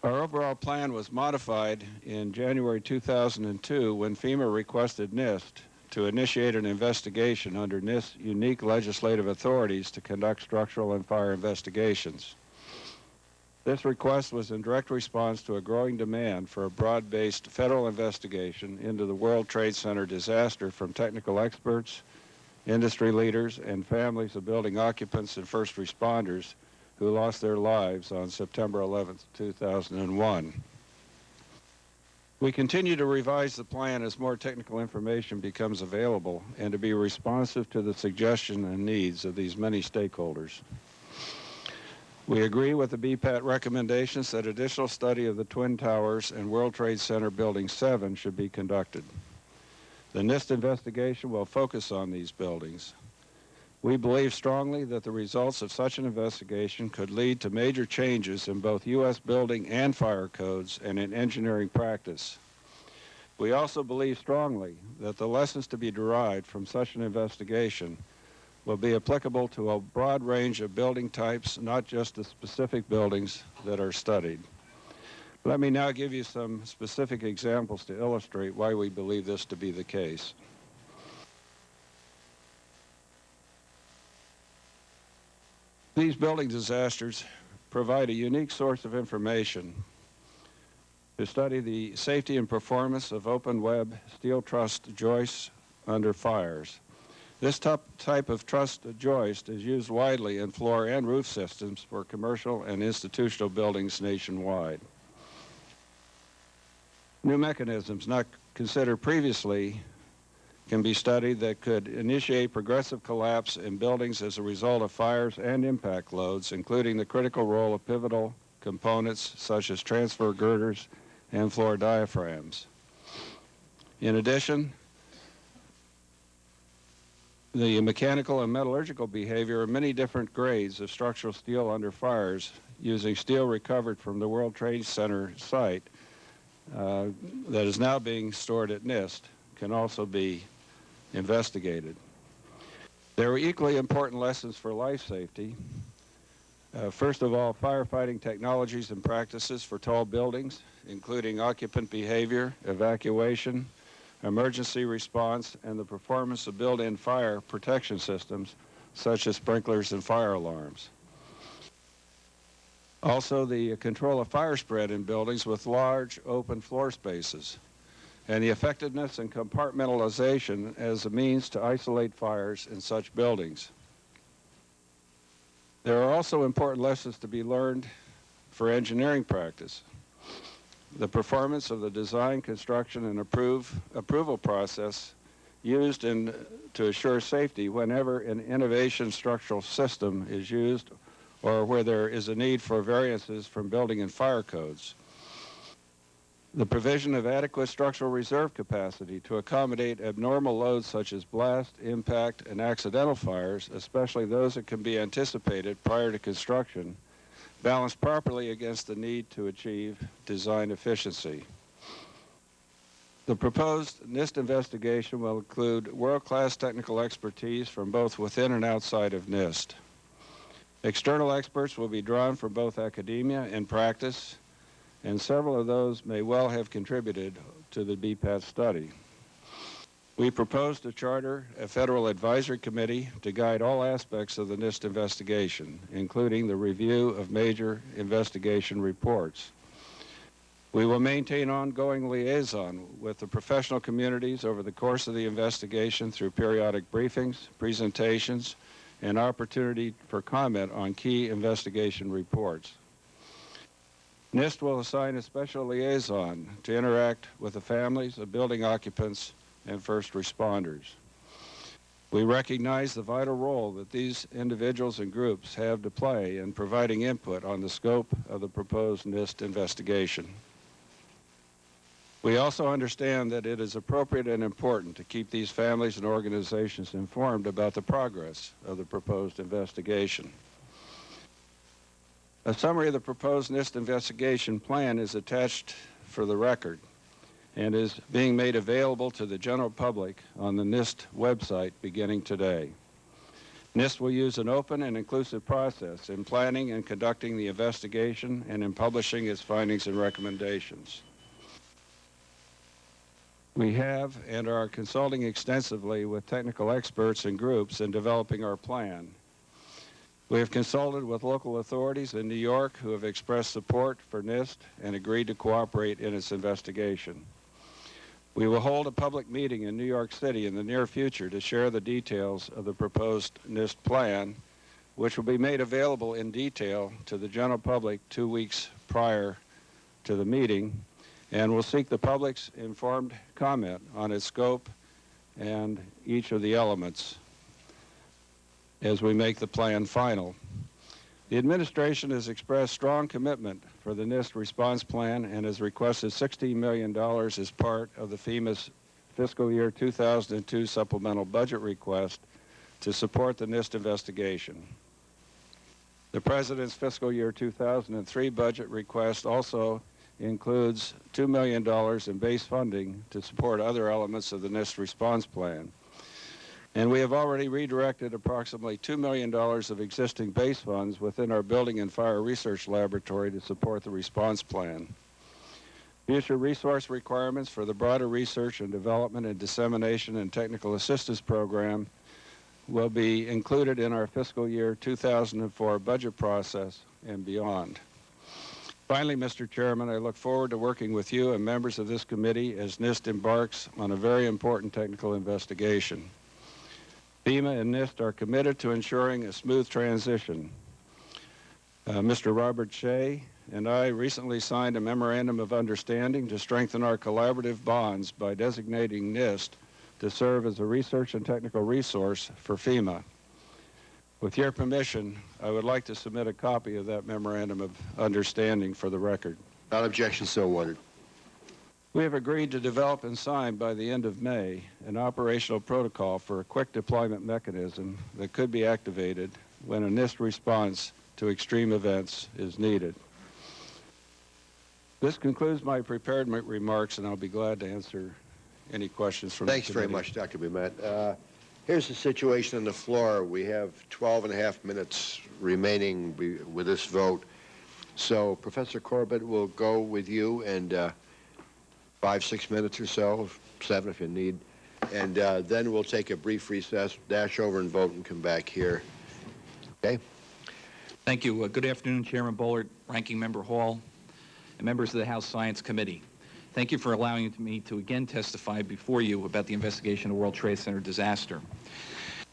Our overall plan was modified in January 2002 when FEMA requested NIST to initiate an investigation under NIST's unique legislative authorities to conduct structural and fire investigations. This request was in direct response to a growing demand for a broad-based federal investigation into the World Trade Center disaster from technical experts, industry leaders, and families of building occupants and first responders who lost their lives on September 11, 2001. We continue to revise the plan as more technical information becomes available and to be responsive to the suggestions and needs of these many stakeholders. We agree with the BPAT recommendations that additional study of the Twin Towers and World Trade Center Building 7 should be conducted. The NIST investigation will focus on these buildings. We believe strongly that the results of such an investigation could lead to major changes in both U.S. building and fire codes and in engineering practice. We also believe strongly that the lessons to be derived from such an investigation will be applicable to a broad range of building types, not just the specific buildings that are studied. Let me now give you some specific examples to illustrate why we believe this to be the case. These building disasters provide a unique source of information to study the safety and performance of open web steel truss joists under fires. This type of truss joist is used widely in floor and roof systems for commercial and institutional buildings nationwide. New mechanisms not considered previously can be studied that could initiate progressive collapse in buildings as a result of fires and impact loads, including the critical role of pivotal components such as transfer girders and floor diaphragms. In addition, the mechanical and metallurgical behavior of many different grades of structural steel under fires using steel recovered from the World Trade Center site that is now being stored at NIST can also be investigated. There are equally important lessons for life safety. First of all, firefighting technologies and practices for tall buildings, including occupant behavior, evacuation, emergency response, and the performance of built-in fire protection systems, such as sprinklers and fire alarms. Also, the control of fire spread in buildings with large open floor spaces, and the effectiveness and compartmentalization as a means to isolate fires in such buildings. There are also important lessons to be learned for engineering practice. The performance of the design, construction, and approval process used to assure safety whenever an innovation structural system is used or where there is a need for variances from building and fire codes. The provision of adequate structural reserve capacity to accommodate abnormal loads such as blast, impact, and accidental fires, especially those that can be anticipated prior to construction, balanced properly against the need to achieve design efficiency. The proposed NIST investigation will include world-class technical expertise from both within and outside of NIST. External experts will be drawn from both academia and practice, and several of those may well have contributed to the BPAT study. We propose to charter a federal advisory committee to guide all aspects of the NIST investigation, including the review of major investigation reports. We will maintain ongoing liaison with the professional communities over the course of the investigation through periodic briefings, presentations, and opportunity for comment on key investigation reports. NIST will assign a special liaison to interact with the families of building occupants and first responders. We recognize the vital role that these individuals and groups have to play in providing input on the scope of the proposed NIST investigation. We also understand that it is appropriate and important to keep these families and organizations informed about the progress of the proposed investigation. A summary of the proposed NIST investigation plan is attached for the record and is being made available to the general public on the NIST website beginning today. NIST will use an open and inclusive process in planning and conducting the investigation and in publishing its findings and recommendations. We have and are consulting extensively with technical experts and groups in developing our plan. We have consulted with local authorities in New York who have expressed support for NIST and agreed to cooperate in its investigation. We will hold a public meeting in New York City in the near future to share the details of the proposed NIST plan, which will be made available in detail to the general public 2 weeks prior to the meeting, and will seek the public's informed comment on its scope and each of the elements as we make the plan final. The administration has expressed strong commitment for the NIST response plan and has requested $16 million as part of the FEMA's fiscal year 2002 supplemental budget request to support the NIST investigation. The President's fiscal year 2003 budget request also includes $2 million in base funding to support other elements of the NIST response plan. And we have already redirected approximately $2 million of existing base funds within our Building and Fire Research Laboratory to support the response plan. Future resource requirements for the broader research and development and dissemination and technical assistance program will be included in our fiscal year 2004 budget process and beyond. Finally, Mr. Chairman, I look forward to working with you and members of this committee as NIST embarks on a very important technical investigation. FEMA and NIST are committed to ensuring a smooth transition. Mr. Robert Shea and I recently signed a memorandum of understanding to strengthen our collaborative bonds by designating NIST to serve as a research and technical resource for FEMA. With your permission, I would like to submit a copy of that memorandum of understanding for the record. Without objection, so ordered. We have agreed to develop and sign by the end of May an operational protocol for a quick deployment mechanism that could be activated when a NIST response to extreme events is needed. This concludes my prepared remarks, and I'll be glad to answer any questions from Thanks the very committee. much, Dr. Boehlert. Here's the situation on the floor. We have 12 and a half minutes remaining with this vote. So Professor Corbett will go with you, and 5-6 minutes or so, 7 if you need, and then we'll take a brief recess, dash over and vote, and come back here. Okay? Thank you. Good afternoon, Chairman Boehlert, Ranking Member Hall, and members of the House Science Committee. Thank you for allowing me to again testify before you about the investigation of the World Trade Center disaster.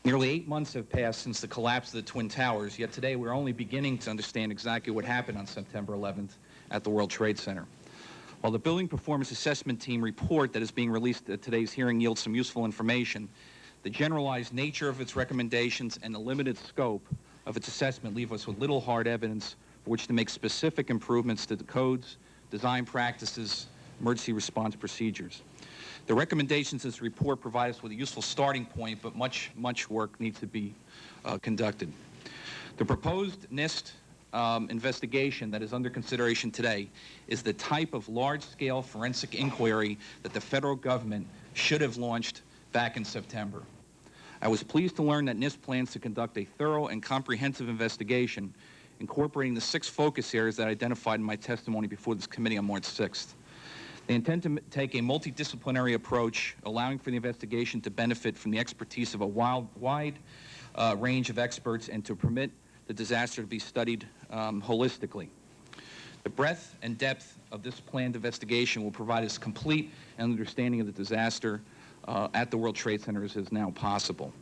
Nearly 8 months have passed since the collapse of the Twin Towers, yet today we're only beginning to understand exactly what happened on September 11th at the World Trade Center. While the Building Performance Assessment Team report that is being released at today's hearing yields some useful information, the generalized nature of its recommendations and the limited scope of its assessment leave us with little hard evidence for which to make specific improvements to the codes, design practices, emergency response procedures. The recommendations in this report provide us with a useful starting point, but much work needs to be conducted. The proposed NIST investigation that is under consideration today is the type of large-scale forensic inquiry that the federal government should have launched back in September. I was pleased to learn that NIST plans to conduct a thorough and comprehensive investigation incorporating the 6 focus areas that I identified in my testimony before this committee on March 6th. They intend to take a multidisciplinary approach, allowing for the investigation to benefit from the expertise of a wide range of experts and to permit the disaster to be studied holistically. The breadth and depth of this planned investigation will provide us complete understanding of the disaster at the World Trade Center as is now possible.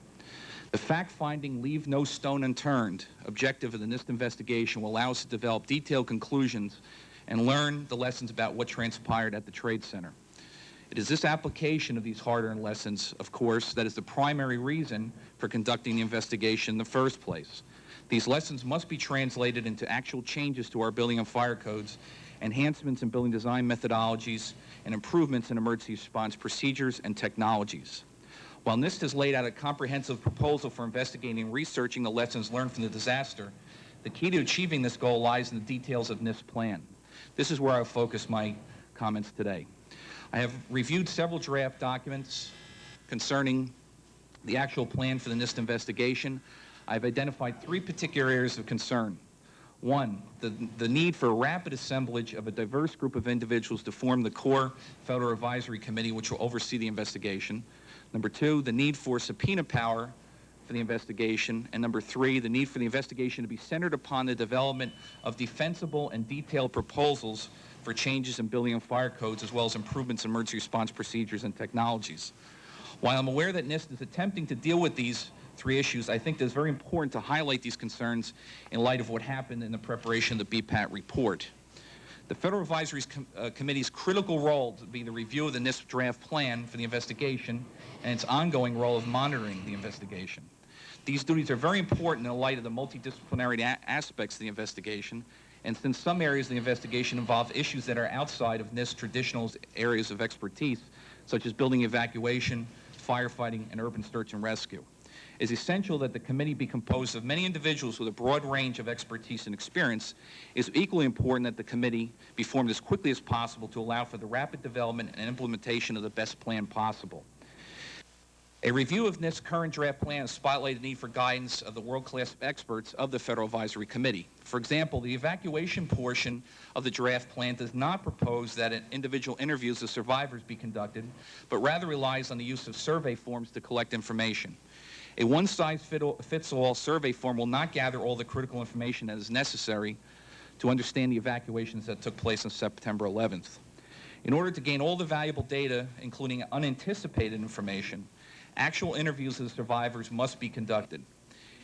The fact-finding, leave no stone unturned objective of the NIST investigation will allow us to develop detailed conclusions and learn the lessons about what transpired at the Trade Center. It is this application of these hard-earned lessons, of course, that is the primary reason for conducting the investigation in the first place. These lessons must be translated into actual changes to our building and fire codes, enhancements in building design methodologies, and improvements in emergency response procedures and technologies. While NIST has laid out a comprehensive proposal for investigating and researching the lessons learned from the disaster, the key to achieving this goal lies in the details of NIST's plan. This is where I'll focus my comments today. I have reviewed several draft documents concerning the actual plan for the NIST investigation. I've identified 3 particular areas of concern. 1, the need for a rapid assemblage of a diverse group of individuals to form the core Federal Advisory Committee, which will oversee the investigation. Number 2, the need for subpoena power for the investigation. And number 3, the need for the investigation to be centered upon the development of defensible and detailed proposals for changes in building and fire codes, as well as improvements in emergency response procedures and technologies. While I'm aware that NIST is attempting to deal with these 3 issues, I think that it's very important to highlight these concerns in light of what happened in the preparation of the BPAT report. The Federal Advisory Committee's critical role to be the review of the NIST draft plan for the investigation and its ongoing role of monitoring the investigation. These duties are very important in the light of the multidisciplinary aspects of the investigation, and since some areas of the investigation involve issues that are outside of NIST's traditional areas of expertise, such as building evacuation, firefighting, and urban search and rescue. It is essential that the committee be composed of many individuals with a broad range of expertise and experience. It is equally important that the committee be formed as quickly as possible to allow for the rapid development and implementation of the best plan possible. A review of NIST's current draft plan has spotlighted the need for guidance of the world-class experts of the Federal Advisory Committee. For example, the evacuation portion of the draft plan does not propose that individual interviews of survivors be conducted, but rather relies on the use of survey forms to collect information. A one-size-fits-all survey form will not gather all the critical information that is necessary to understand the evacuations that took place on September 11th. In order to gain all the valuable data, including unanticipated information, actual interviews of the survivors must be conducted.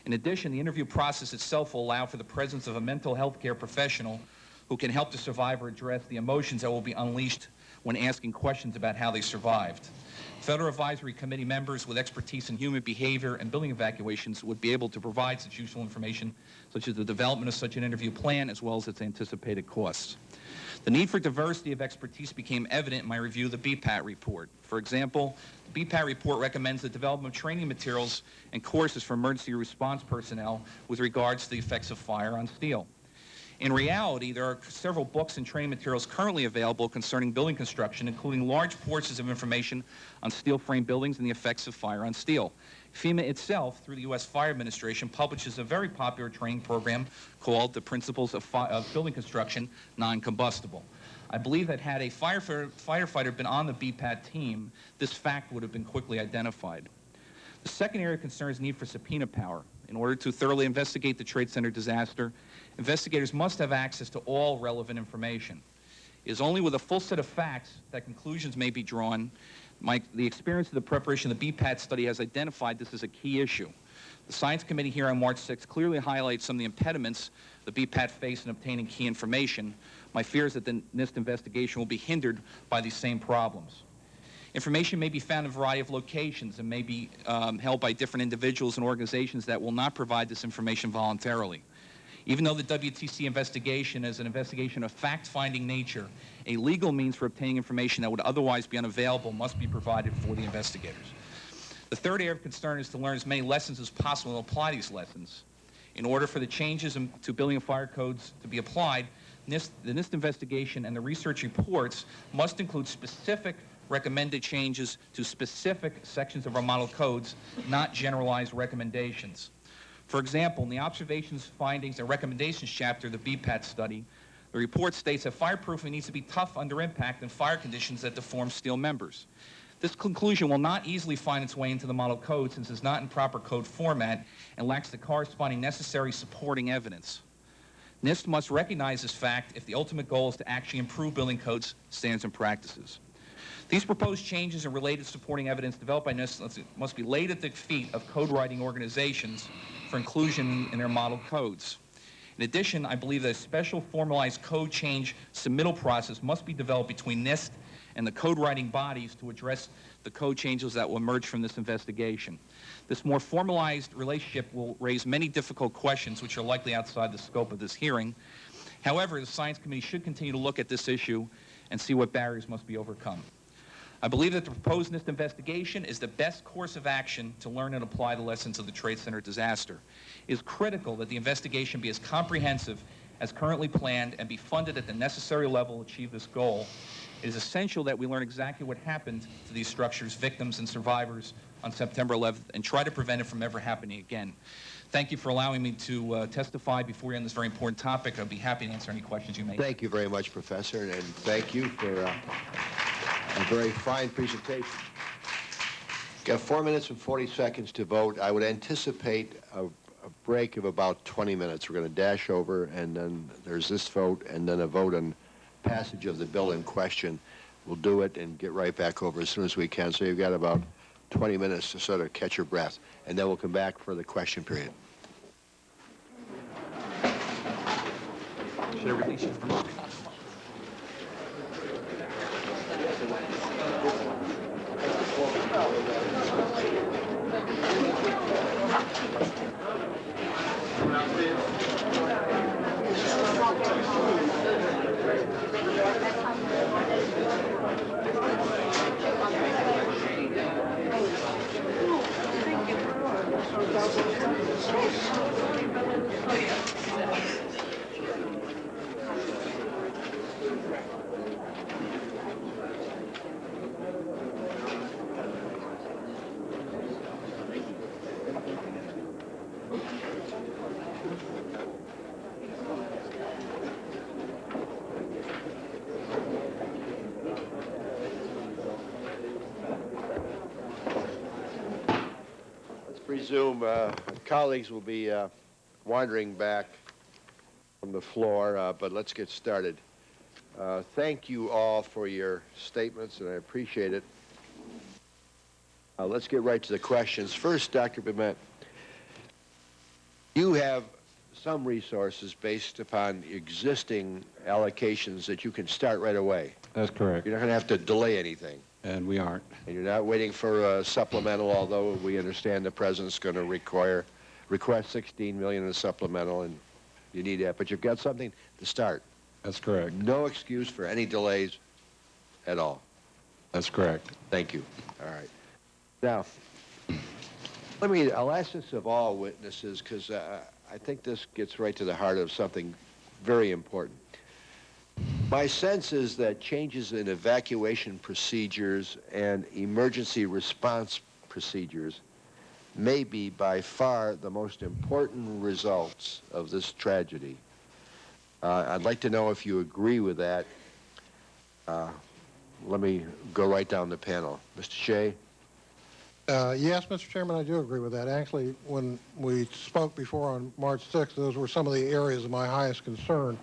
In addition, the interview process itself will allow for the presence of a mental health care professional who can help the survivor address the emotions that will be unleashed when asking questions about how they survived. Federal Advisory Committee members with expertise in human behavior and building evacuations would be able to provide such useful information, such as the development of such an interview plan, as well as its anticipated costs. The need for diversity of expertise became evident in my review of the BPAT report. For example, the BPAT report recommends the development of training materials and courses for emergency response personnel with regards to the effects of fire on steel. In reality, there are several books and training materials currently available concerning building construction, including large portions of information on steel frame buildings and the effects of fire on steel. FEMA itself, through the U.S. Fire Administration, publishes a very popular training program called The Principles of Building Construction Non-Combustible. I believe that had a firefighter been on the BPAT team, this fact would have been quickly identified. The second area of concern is the need for subpoena power. In order to thoroughly investigate the Trade Center disaster, investigators must have access to all relevant information. It is only with a full set of facts that conclusions may be drawn. The experience of the preparation of the BPAT study has identified this as a key issue. The Science Committee here on March 6th clearly highlights some of the impediments the BPAT faced in obtaining key information. My fear is that the NIST investigation will be hindered by these same problems. Information may be found in a variety of locations and may be held by different individuals and organizations that will not provide this information voluntarily. Even though the WTC investigation is an investigation of fact-finding nature, a legal means for obtaining information that would otherwise be unavailable must be provided for the investigators. The third area of concern is to learn as many lessons as possible and apply these lessons. In order for the changes to building and fire codes to be applied, the NIST investigation and the research reports must include specific recommended changes to specific sections of our model codes, not generalized recommendations. For example, in the Observations, Findings, and Recommendations chapter of the BPAT study, the report states that fireproofing needs to be tough under impact in fire conditions that deform steel members. This conclusion will not easily find its way into the model code since it's not in proper code format and lacks the corresponding necessary supporting evidence. NIST must recognize this fact if the ultimate goal is to actually improve building codes, standards, and practices. These proposed changes and related supporting evidence developed by NIST must be laid at the feet of code-writing organizations for inclusion in their model codes. In addition, I believe that a special formalized code change submittal process must be developed between NIST and the code-writing bodies to address the code changes that will emerge from this investigation. This more formalized relationship will raise many difficult questions which are likely outside the scope of this hearing. However, the Science Committee should continue to look at this issue and see what barriers must be overcome. I believe that the proposed NIST investigation is the best course of action to learn and apply the lessons of the Trade Center disaster. It is critical that the investigation be as comprehensive as currently planned and be funded at the necessary level to achieve this goal. It is essential that we learn exactly what happened to these structures, victims, and survivors on September 11th and try to prevent it from ever happening again. Thank you for allowing me to testify before you on this very important topic. I'll be happy to answer any questions you may have. Thank you very much, Professor, and thank you for a very fine presentation. Got 4 minutes and 40 seconds to vote. I would anticipate a break of about 20 minutes. We're going to dash over, and then there's this vote, and then a vote on passage of the bill in question. We'll do it and get right back over as soon as we can. So you've got about 20 minutes to sort of catch your breath, and then we'll come back for the question period. Should I release you from Resume. Colleagues will be wandering back from the floor, but let's get started. Thank you all for your statements, and I appreciate it. Let's get right to the questions. First, Dr. Bement, you have some resources based upon existing allocations that you can start right away. That's correct. You're not going to have to delay anything. And we aren't. And you're not waiting for a supplemental, although we understand the President's going to request $16 million in a supplemental, and you need that. But you've got something to start. That's correct. No excuse for any delays at all. That's correct. Thank you. All right. Now, I'll ask this of all witnesses because I think this gets right to the heart of something very important. My sense is that changes in evacuation procedures and emergency response procedures may be by far the most important results of this tragedy. I'd like to know if you agree with that. Let me go right down the panel. Mr. Shea? Yes, Mr. Chairman, I do agree with that. Actually, when we spoke before on March 6th, those were some of the areas of my highest concern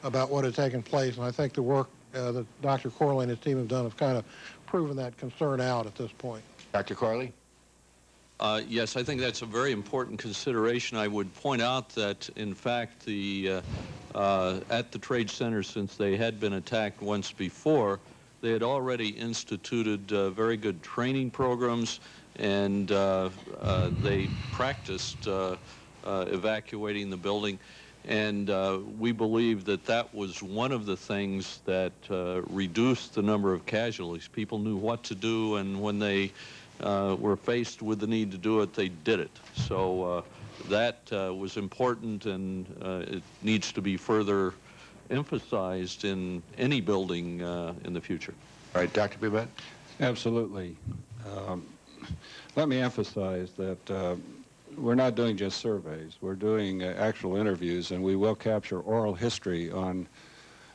about what had taken place, and I think the work that Dr. Corley and his team have done have kind of proven that concern out at this point. Dr. Corley? Yes, I think that's a very important consideration. I would point out that, in fact, at the Trade Center, since they had been attacked once before, they had already instituted very good training programs, and they practiced evacuating the building. And we believe that that was one of the things that reduced the number of casualties. People knew what to do, and when they were faced with the need to do it, they did it. So that was important, and it needs to be further emphasized in any building in the future. All right, Dr. Boehlert? Absolutely. Let me emphasize that we're not doing just surveys. We're doing actual interviews, and we will capture oral history on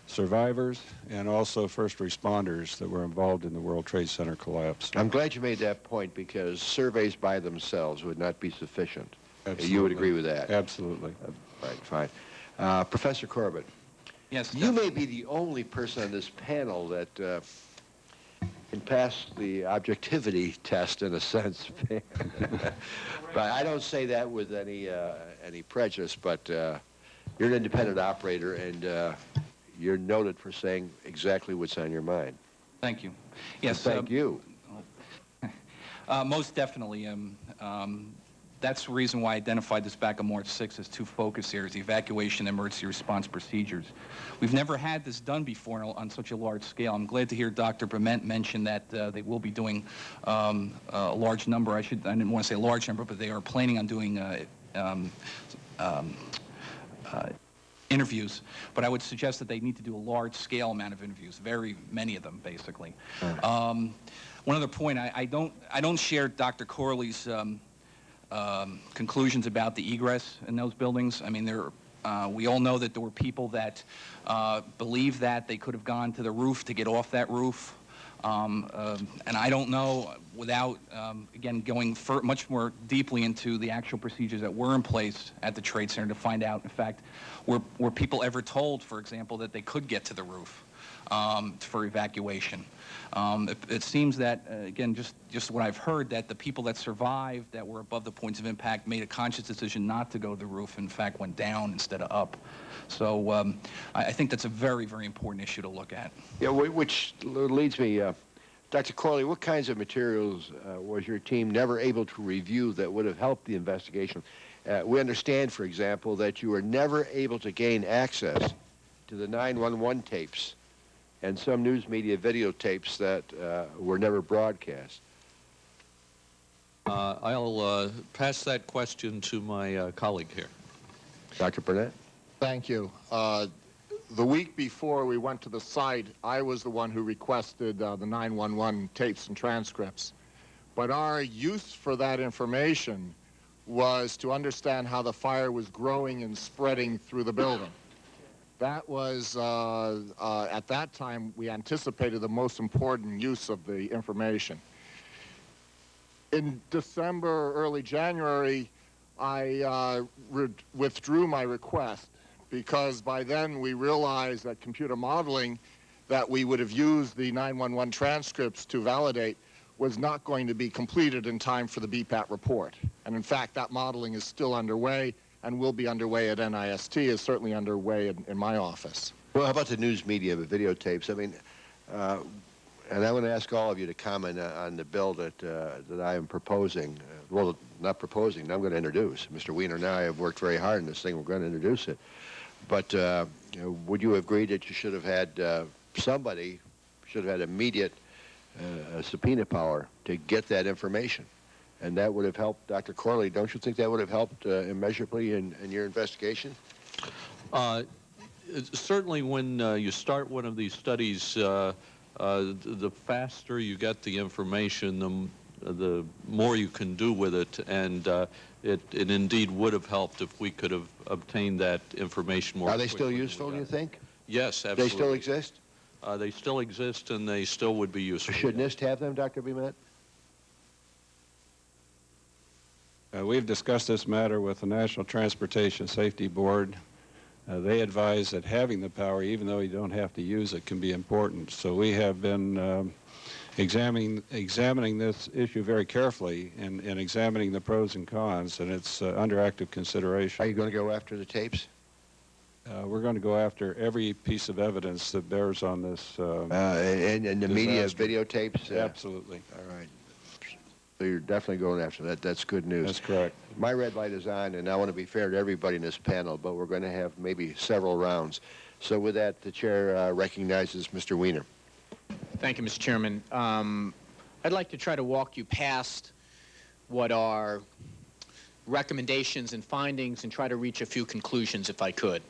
survivors and also first responders that were involved in the World Trade Center collapse. I'm glad you made that point, because surveys by themselves would not be sufficient. Absolutely. You would agree with that? Absolutely. Right, fine. Professor Corbett. Yes. You may be the only person on this panel that can pass the objectivity test, in a sense. But I don't say that with any prejudice, but you're an independent operator, and you're noted for saying exactly what's on your mind. Thank you. Yes. Thank you. Most definitely. That's the reason why I identified this back on March 6th as two focus areas: the evacuation and emergency response procedures. We've never had this done before on such a large scale. I'm glad to hear Dr. Boehlert mention that they will be doing a large number. I didn't want to say a large number, but they are planning on doing interviews. But I would suggest that they need to do a large-scale amount of interviews, very many of them, basically. One other point: I don't share Dr. Corley's conclusions about the egress in those buildings. I mean, we all know that there were people that believed that they could have gone to the roof to get off that roof. And I don't know, without, again, going much more deeply into the actual procedures that were in place at the Trade Center, to find out, in fact, were people ever told, for example, that they could get to the roof for evacuation. It seems that, again, just what I've heard, that the people that survived that were above the points of impact made a conscious decision not to go to the roof, in fact went down instead of up. So I think that's a very, very important issue to look at. Yeah, which leads me, Dr. Corley, what kinds of materials was your team never able to review that would have helped the investigation? We understand, for example, that you were never able to gain access to the 911 tapes and some news media videotapes that were never broadcast. I'll pass that question to my colleague here. Dr. Burnett? Thank you. The week before we went to the site, I was the one who requested the 911 tapes and transcripts. But our use for that information was to understand how the fire was growing and spreading through the building. That was, at that time, we anticipated the most important use of the information. In December, early January, I withdrew my request, because by then we realized that computer modeling that we would have used the 911 transcripts to validate was not going to be completed in time for the BPAT report. And in fact, that modeling is still underway and will be underway at NIST, is certainly underway in my office. Well, how about the news media, the videotapes? I mean, and I want to ask all of you to comment on the bill that I am proposing. Well, not proposing, I'm going to introduce. Mr. Weiner and I have worked very hard on this thing. We're going to introduce it. But you know, would you agree that you should have had somebody should have had immediate subpoena power to get that information? And that would have helped, Dr. Corley, don't you think that would have helped immeasurably in your investigation? Certainly when you start one of these studies, the faster you get the information, the more you can do with it, and it indeed would have helped if we could have obtained that information more quickly. Are they still useful, do you think? Yes, absolutely. They still exist? They still exist, and they still would be useful. Should NIST have them, Dr. Boehlert? We've discussed this matter with the National Transportation Safety Board. They advise that having the power, even though you don't have to use it, can be important. So we have been examining this issue very carefully and examining the pros and cons, and it's under active consideration. Are you going to go after the tapes? We're going to go after every piece of evidence that bears on this and the media videotapes? Absolutely. All right. So you're definitely going after that. That's good news. That's correct. My red light is on, and I want to be fair to everybody in this panel, but we're going to have maybe several rounds. So with that, the chair recognizes Mr. Weiner. Thank you, Mr. Chairman. I'd like to try to walk you past what are recommendations and findings and try to reach a few conclusions if I could.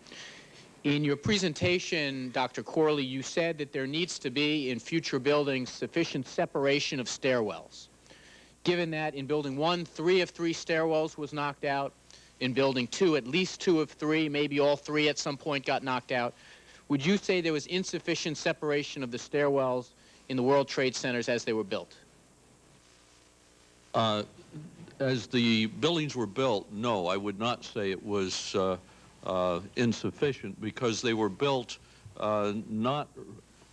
In your presentation, Dr. Corley, you said that there needs to be in future buildings sufficient separation of stairwells. Given that in Building 1, 3 of 3 stairwells was knocked out, in Building 2, at least 2 of 3, maybe all 3 at some point got knocked out, would you say there was insufficient separation of the stairwells in the World Trade Centers as they were built? As the buildings were built, no, I would not say it was insufficient, because they were built not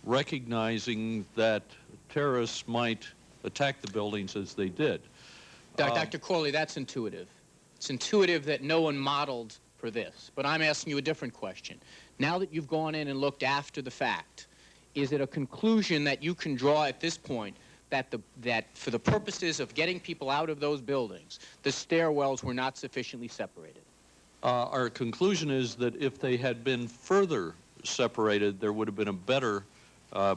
recognizing that terrorists might attack the buildings as they did. Dr. Corley, that's intuitive. It's intuitive that no one modeled for this. But I'm asking you a different question. Now that you've gone in and looked after the fact, is it a conclusion that you can draw at this point that for the purposes of getting people out of those buildings, the stairwells were not sufficiently separated? Our conclusion is that if they had been further separated, there would have been a better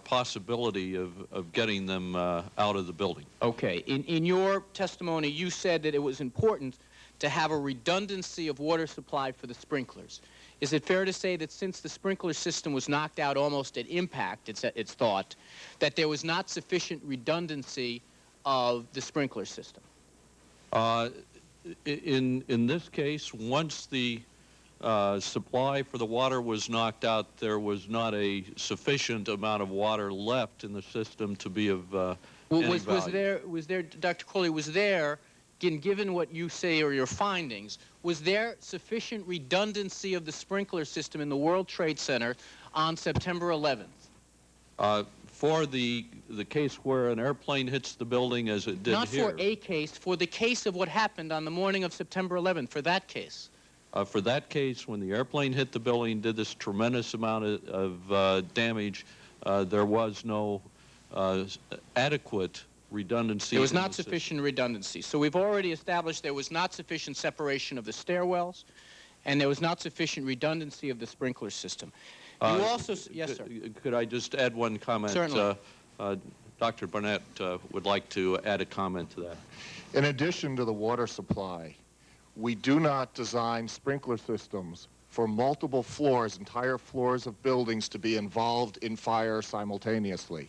possibility of getting them out of the building. Okay. In your testimony, you said that it was important to have a redundancy of water supply for the sprinklers. Is it fair to say that since the sprinkler system was knocked out almost at impact, it's thought, that there was not sufficient redundancy of the sprinkler system? In this case, once the supply for the water was knocked out, there was not a sufficient amount of water left in the system to be of any value. Was there, Dr. Corley, was there, given what you say or your findings, was there sufficient redundancy of the sprinkler system in the World Trade Center on September 11th? For the case where an airplane hits the building as it did here. Not for a case, for the case of what happened on the morning of September 11th, for that case. For that case, when the airplane hit the building, did this tremendous amount of damage, there was no adequate redundancy. There was not sufficient redundancy. So we've already established there was not sufficient separation of the stairwells, and there was not sufficient redundancy of the sprinkler system. You also, yes, sir. Could I just add one comment? Certainly. Dr. Burnett would like to add a comment to that. In addition to the water supply, we do not design sprinkler systems for multiple floors, entire floors of buildings to be involved in fire simultaneously.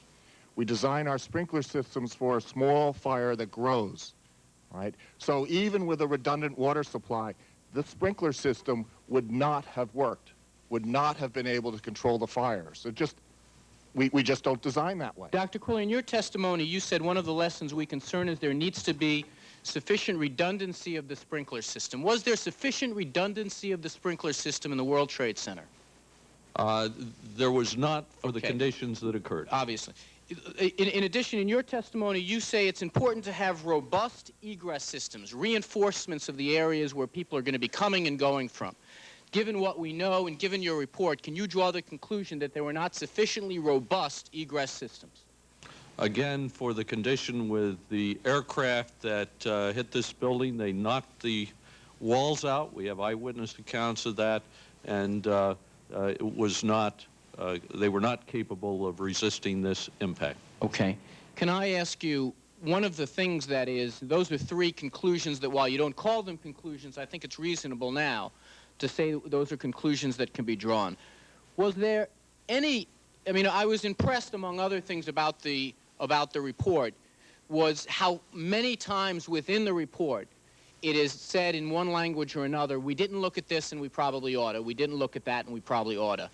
We design our sprinkler systems for a small fire that grows, right? So even with a redundant water supply, the sprinkler system would not have worked, would not have been able to control the fires. We just don't design that way. Dr. Corley, in your testimony, you said one of the lessons we concern is there needs to be sufficient redundancy of the sprinkler system. Was there sufficient redundancy of the sprinkler system in the World Trade Center? There was not for the conditions that occurred. Obviously. In addition, in your testimony, you say it's important to have robust egress systems, reinforcements of the areas where people are going to be coming and going from. Given what we know and given your report, can you draw the conclusion that there were not sufficiently robust egress systems? Again, for the condition with the aircraft that hit this building, they knocked the walls out. We have eyewitness accounts of that, and it was not, they were not capable of resisting this impact. Okay. Can I ask you, one of the things that is, those are 3 conclusions that while you don't call them conclusions, I think it's reasonable now to say those are conclusions that can be drawn. Was there any, I mean, I was impressed, among other things about the report, was how many times within the report it is said in one language or another, we didn't look at this and we probably ought to, we didn't look at that and we probably ought to.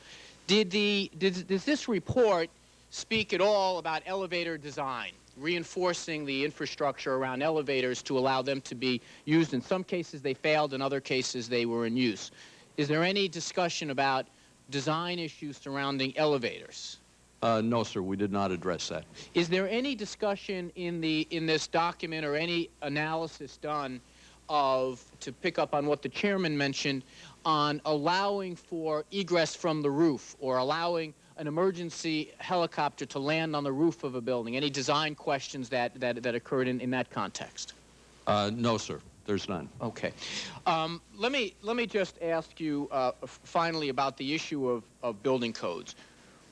Does this report speak at all about elevator design, reinforcing the infrastructure around elevators to allow them to be used? In some cases they failed, in other cases they were in use. Is there any discussion about design issues surrounding elevators? No, sir, we did not address that. Is there any discussion in this document or any analysis done of, to pick up on what the chairman mentioned, on allowing for egress from the roof or allowing an emergency helicopter to land on the roof of a building? Any design questions that occurred in that context? No, sir. There's none. Okay. Let me just ask you finally about the issue of building codes.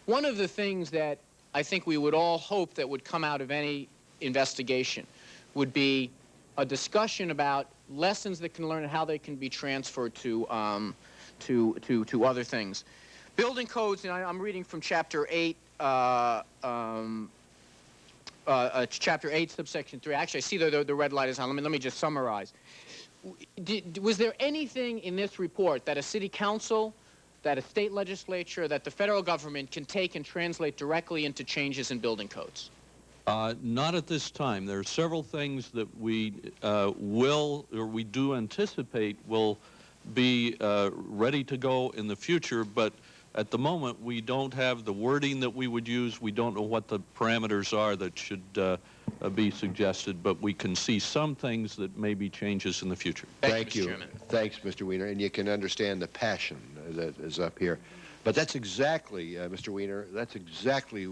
One of the things that I think we would all hope that would come out of any investigation would be a discussion about lessons that can learn and how they can be transferred to other things. Building codes, and I'm reading from Chapter 8, Chapter 8, subsection 3. Actually, I see the red light is on. Let me just summarize. Was there anything in this report that a city council, that a state legislature, that the federal government can take and translate directly into changes in building codes? Not at this time. There are several things that we we do anticipate will be ready to go in the future, but at the moment we don't have the wording that we would use. We don't know what the parameters are that should be suggested, but we can see some things that may be changes in the future. Thank you. Thanks, Mr. Weiner, and you can understand the passion that is up here. But that's exactly, Mr. Weiner, that's exactly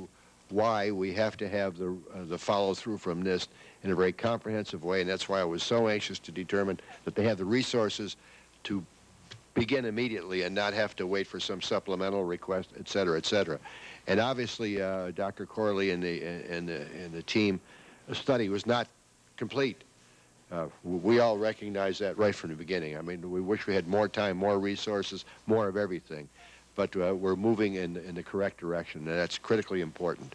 why we have to have the follow-through from NIST in a very comprehensive way, and that's why I was so anxious to determine that they have the resources to begin immediately and not have to wait for some supplemental request, et cetera, et cetera. And obviously, Dr. Corley and the team, the study was not complete. We all recognize that right from the beginning. I mean, we wish we had more time, more resources, more of everything. But we're moving in the correct direction, and that's critically important.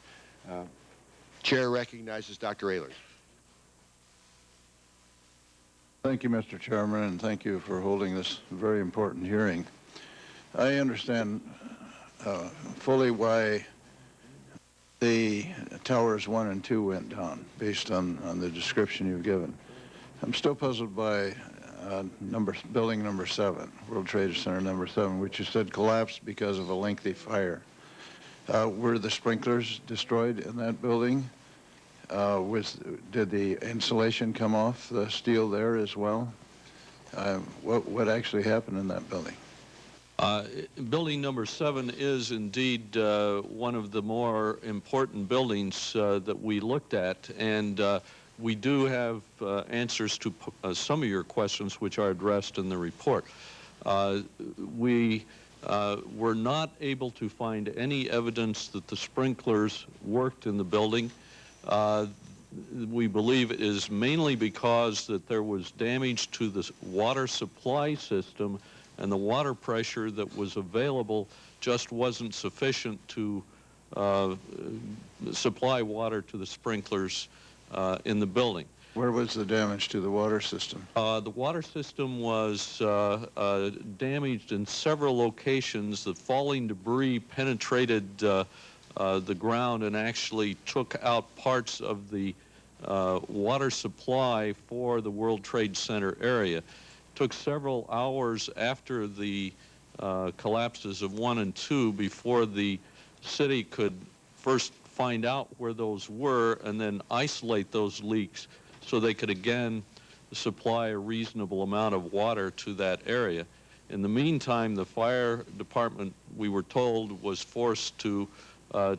Chair recognizes Dr. Ehlers. Thank you, Mr. Chairman, and thank you for holding this very important hearing. I understand fully why the towers 1 and 2 went down, based on the description you've given. I'm still puzzled by building number 7, World Trade Center number 7, which you said collapsed because of a lengthy fire. Were the sprinklers destroyed in that building? Did the insulation come off the steel there as well? What actually happened in that building? Building number 7 is indeed one of the more important buildings that we looked at, and we do have answers to some of your questions which are addressed in the report. We were not able to find any evidence that the sprinklers worked in the building. We believe it is mainly because that there was damage to the water supply system, and the water pressure that was available just wasn't sufficient to supply water to the sprinklers in the building. Where was the damage to the water system? The water system was damaged in several locations. The falling debris penetrated the ground and actually took out parts of the water supply for the World Trade Center area. It took several hours after the collapses of 1 and 2 before the city could first find out where those were and then isolate those leaks so they could again supply a reasonable amount of water to that area. In the meantime, the fire department, we were told, was forced to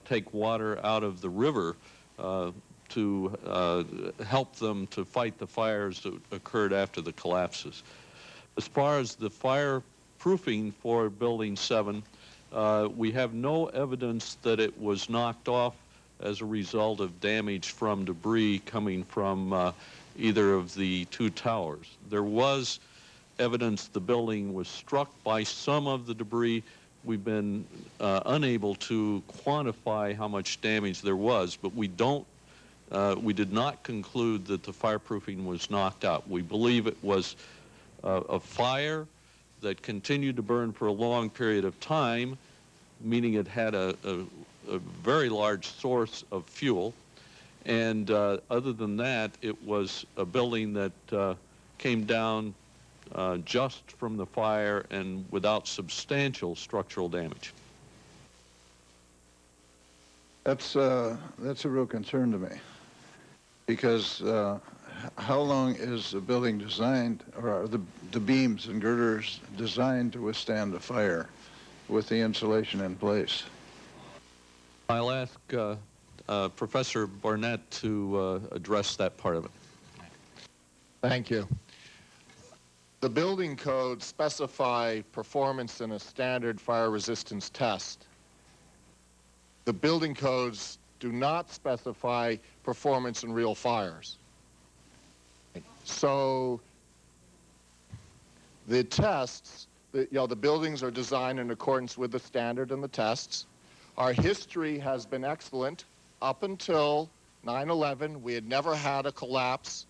take water out of the river to help them to fight the fires that occurred after the collapses. As far as the fireproofing for Building 7, we have no evidence that it was knocked off as a result of damage from debris coming from either of the 2 towers. There was evidence the building was struck by some of the debris. We've been unable to quantify how much damage there was, but we did not conclude that the fireproofing was knocked out. We believe it was a fire that continued to burn for a long period of time, meaning it had a very large source of fuel. And other than that, it was a building that came down just from the fire and without substantial structural damage. That's a real concern to me, because how long is the building designed, or are the beams and girders designed to withstand a fire with the insulation in place? I'll ask Professor Barnett to address that part of it. Thank you. The building codes specify performance in a standard fire resistance test. The building codes do not specify performance in real fires. So the tests, the buildings are designed in accordance with the standard and the tests. Our history has been excellent up until 9/11. We had never had a collapse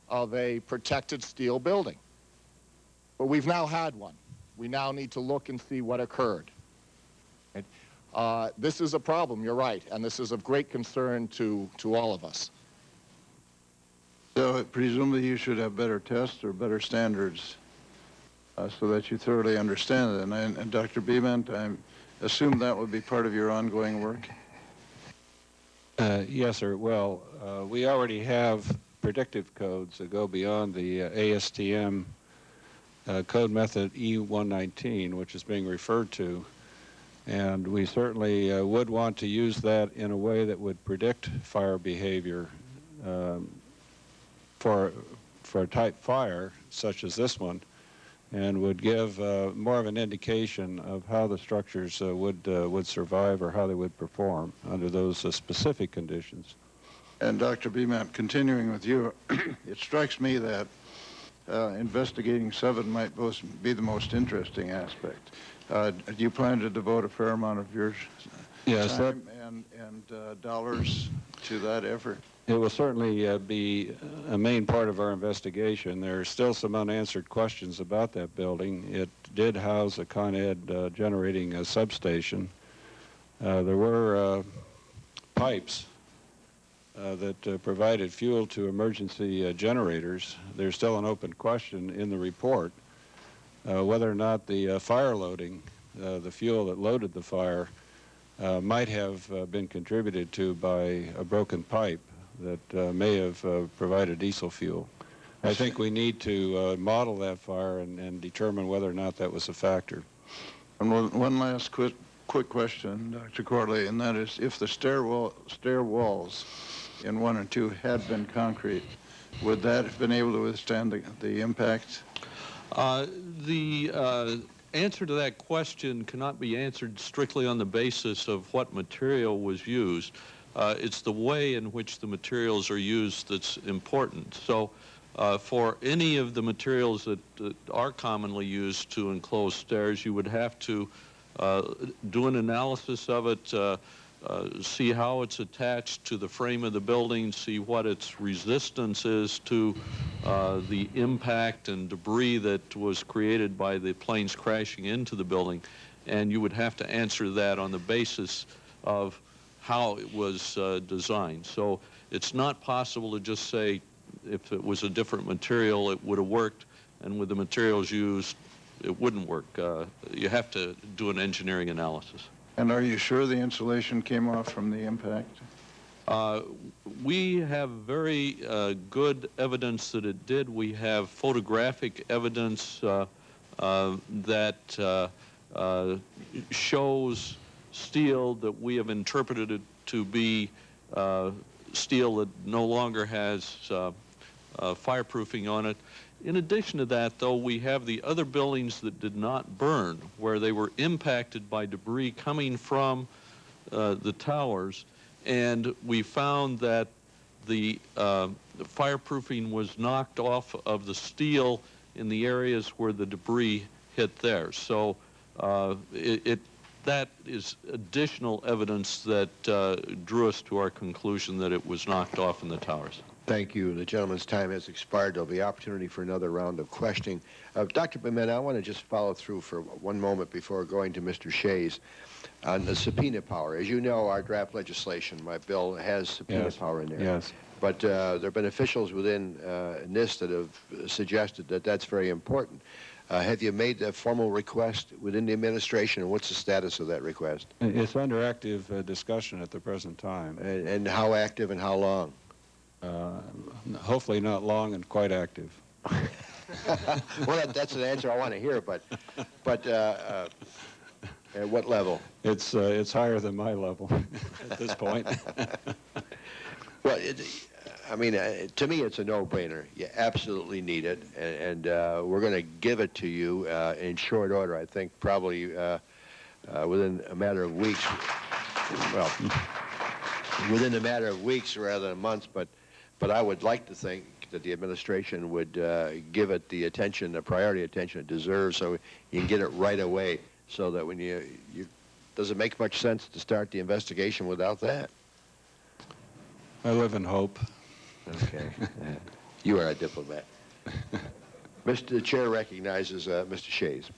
of a protected steel building. But we've now had one. We now need to look and see what occurred. This is a problem, you're right, and this is of great concern to all of us. So presumably you should have better tests or better standards so that you thoroughly understand it. And Dr. Beement, I assume that would be part of your ongoing work? Yes, sir. Well, we already have predictive codes that go beyond the ASTM code method E119, which is being referred to. And we certainly would want to use that in a way that would predict fire behavior for a type fire such as this one, and would give more of an indication of how the structures would survive or how they would perform under those specific conditions. And Dr. Beement, continuing with you, it strikes me that investigating 7 might be the most interesting aspect. Do you plan to devote a fair amount of your time and dollars to that effort? It will certainly be a main part of our investigation. There are still some unanswered questions about that building. It did house a Con Ed generating substation. There were pipes that provided fuel to emergency generators. There's still an open question in the report whether or not the fire loading, the fuel that loaded the fire, might have been contributed to by a broken pipe that may have provided diesel fuel. I think we need to model that fire and determine whether or not that was a factor. And one last quick question, Dr. Corley, and that is, if the stair walls in 1 and 2 had been concrete, would that have been able to withstand the impact? The answer to that question cannot be answered strictly on the basis of what material was used. It's the way in which the materials are used that's important. So for any of the materials that are commonly used to enclose stairs, you would have to do an analysis of it, see how it's attached to the frame of the building, see what its resistance is to the impact and debris that was created by the planes crashing into the building. And you would have to answer that on the basis of how it was designed. So it's not possible to just say if it was a different material it would have worked, and with the materials used it wouldn't work. You have to do an engineering analysis. And are you sure the insulation came off from the impact? We have very good evidence that it did. We have photographic evidence that shows steel that we have interpreted it to be steel that no longer has fireproofing on it. In addition to that, though, we have the other buildings that did not burn, where they were impacted by debris coming from the towers, and we found that the fireproofing was knocked off of the steel in the areas where the debris hit there. So that is additional evidence that drew us to our conclusion that it was knocked off in the towers. Thank you. The gentleman's time has expired. There'll be opportunity for another round of questioning. Dr. Beement, I want to just follow through for one moment before going to Mr. Shays on the subpoena power. As you know, our draft legislation, my bill, has subpoena power in there. Yes. But there have been officials within NIST that have suggested that that's very important. Have you made a formal request within the administration, and what's the status of that request? It's under active discussion at the present time. And how active and how long? Hopefully not long and quite active. Well, that's an answer I want to hear, but At what level? It's higher than my level at this point. Well, I mean, to me, it's a no-brainer. You absolutely need it, and we're going to give it to you in short order. I think probably within a matter of weeks. Well, within a matter of weeks rather than months. But I would like to think that the administration would give it the attention, the priority attention it deserves, so you can get it right away. So that when you does it make much sense to start the investigation without that? I live in hope. Okay. You are a diplomat. The chair recognizes Mr. Shays.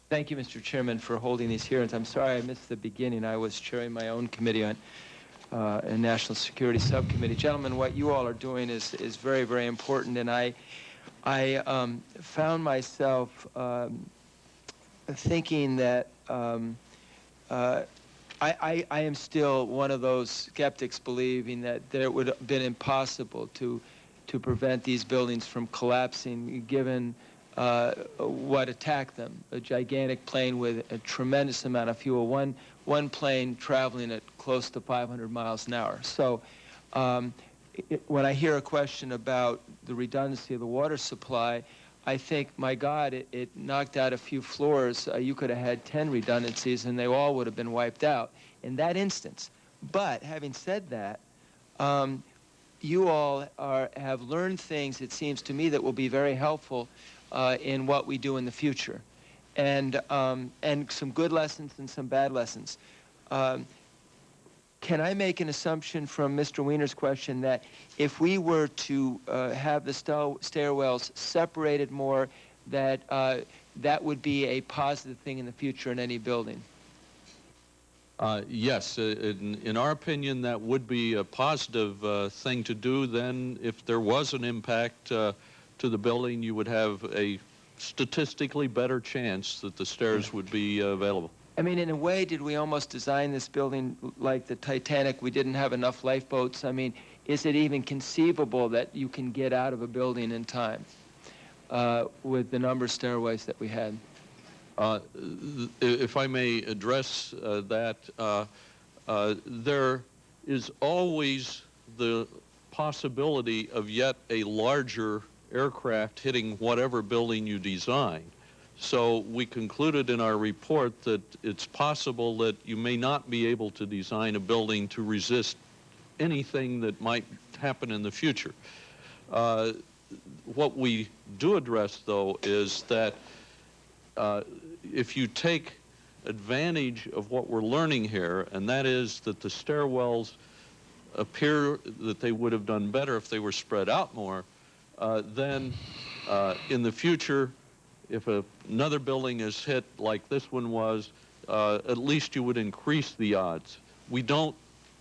Thank you, Mr. Chairman, for holding these hearings. I'm sorry I missed the beginning. I was chairing my own committee on a National Security Subcommittee. Gentlemen, what you all are doing is very, very important, and I found myself thinking that I am still one of those skeptics believing that it would have been impossible to prevent these buildings from collapsing given what attacked them. A gigantic plane with a tremendous amount of fuel, one plane traveling at close to 500 miles an hour. So when I hear a question about the redundancy of the water supply, I think, my God, it knocked out a few floors. You could have had 10 redundancies, and they all would have been wiped out in that instance. But having said that, you all have learned things, it seems to me, that will be very helpful in what we do in the future, and some good lessons and some bad lessons. Can I make an assumption from Mr. Weiner's question that if we were to have the stairwells separated more, that that would be a positive thing in the future in any building? Yes, in our opinion, that would be a positive thing to do. Then, if there was an impact to the building, you would have a statistically better chance that the stairs would be available. I mean, in a way, did we almost design this building like the Titanic? We didn't have enough lifeboats. I mean, is it even conceivable that you can get out of a building in time with the number of stairways that we had? If I may address that, there is always the possibility of yet a larger aircraft hitting whatever building you design. So we concluded in our report that it's possible that you may not be able to design a building to resist anything that might happen in the future. What we do address, though, is that if you take advantage of what we're learning here, and that is that the stairwells appear that they would have done better if they were spread out more, then in the future, if another building is hit like this one was, at least you would increase the odds. We don't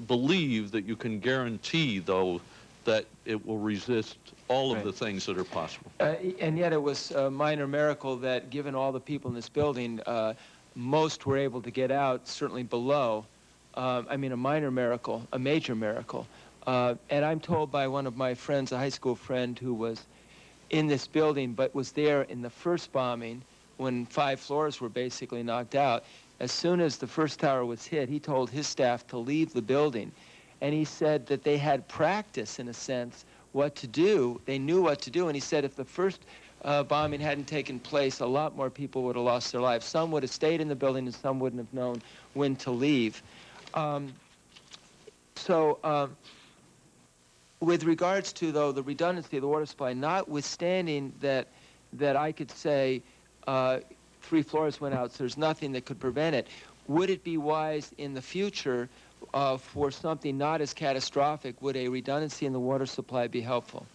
believe that you can guarantee, though, that it will resist all of the things that are possible. And yet it was a minor miracle that, given all the people in this building, most were able to get out, certainly below. I mean, a minor miracle, a major miracle. And I'm told by one of my friends, a high school friend who was in this building but was there in the first bombing when 5 floors were basically knocked out. As soon as the first tower was hit, he told his staff to leave the building. And he said that they had practice, in a sense, what to do. They knew what to do. And he said if the first bombing hadn't taken place, a lot more people would have lost their lives. Some would have stayed in the building and some wouldn't have known when to leave. With regards to, though, the redundancy of the water supply, notwithstanding that I could say 3 floors went out, so there's nothing that could prevent it, would it be wise in the future for something not as catastrophic, would a redundancy in the water supply be helpful?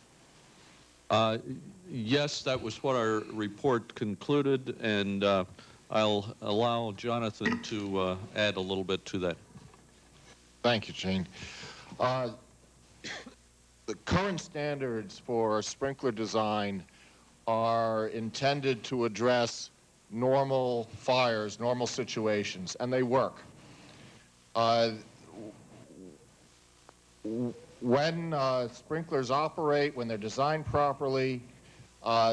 Yes, that was what our report concluded, and I'll allow Jonathan to add a little bit to that. Thank you, Gene. The current standards for sprinkler design are intended to address normal fires, normal situations, and they work. When sprinklers operate, when they're designed properly,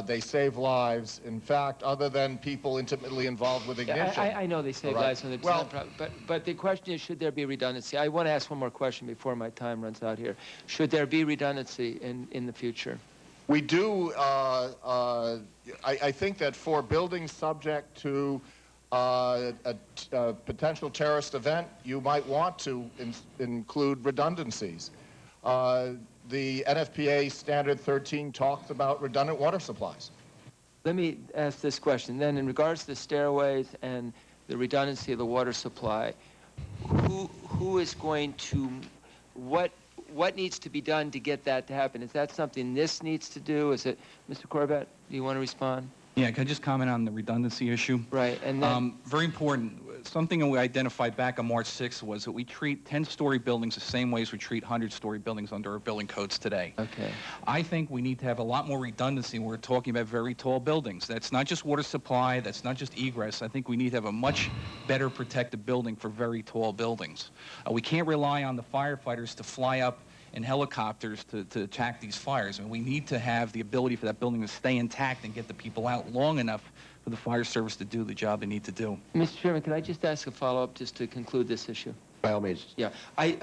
They save lives. In fact, other than people intimately involved with ignition. I know they save lives when they're design, but the question is, should there be redundancy? I want to ask one more question before my time runs out here. Should there be redundancy in the future? We do. I think that for buildings subject to a potential terrorist event, you might want to include redundancies. The NFPA Standard 13 talks about redundant water supplies. Let me ask this question then. In regards to the stairways and the redundancy of the water supply, who is going to, what needs to be done to get that to happen? Is that something NIST needs to do? Is it, Mr. Corbett, do you want to respond? Yeah, can I just comment on the redundancy issue? Right, and then... very important. Something we identified back on March 6th was that we treat 10-story buildings the same way as we treat 100-story buildings under our building codes today. Okay. I think we need to have a lot more redundancy when we're talking about very tall buildings. That's not just water supply, that's not just egress. I think we need to have a much better protected building for very tall buildings. We can't rely on the firefighters to fly up in helicopters to attack these fires. And we need to have the ability for that building to stay intact and get the people out long enough for the fire service to do the job they need to do. Mr. Chairman, can I just ask a follow-up just to conclude this issue? By all means. Yeah.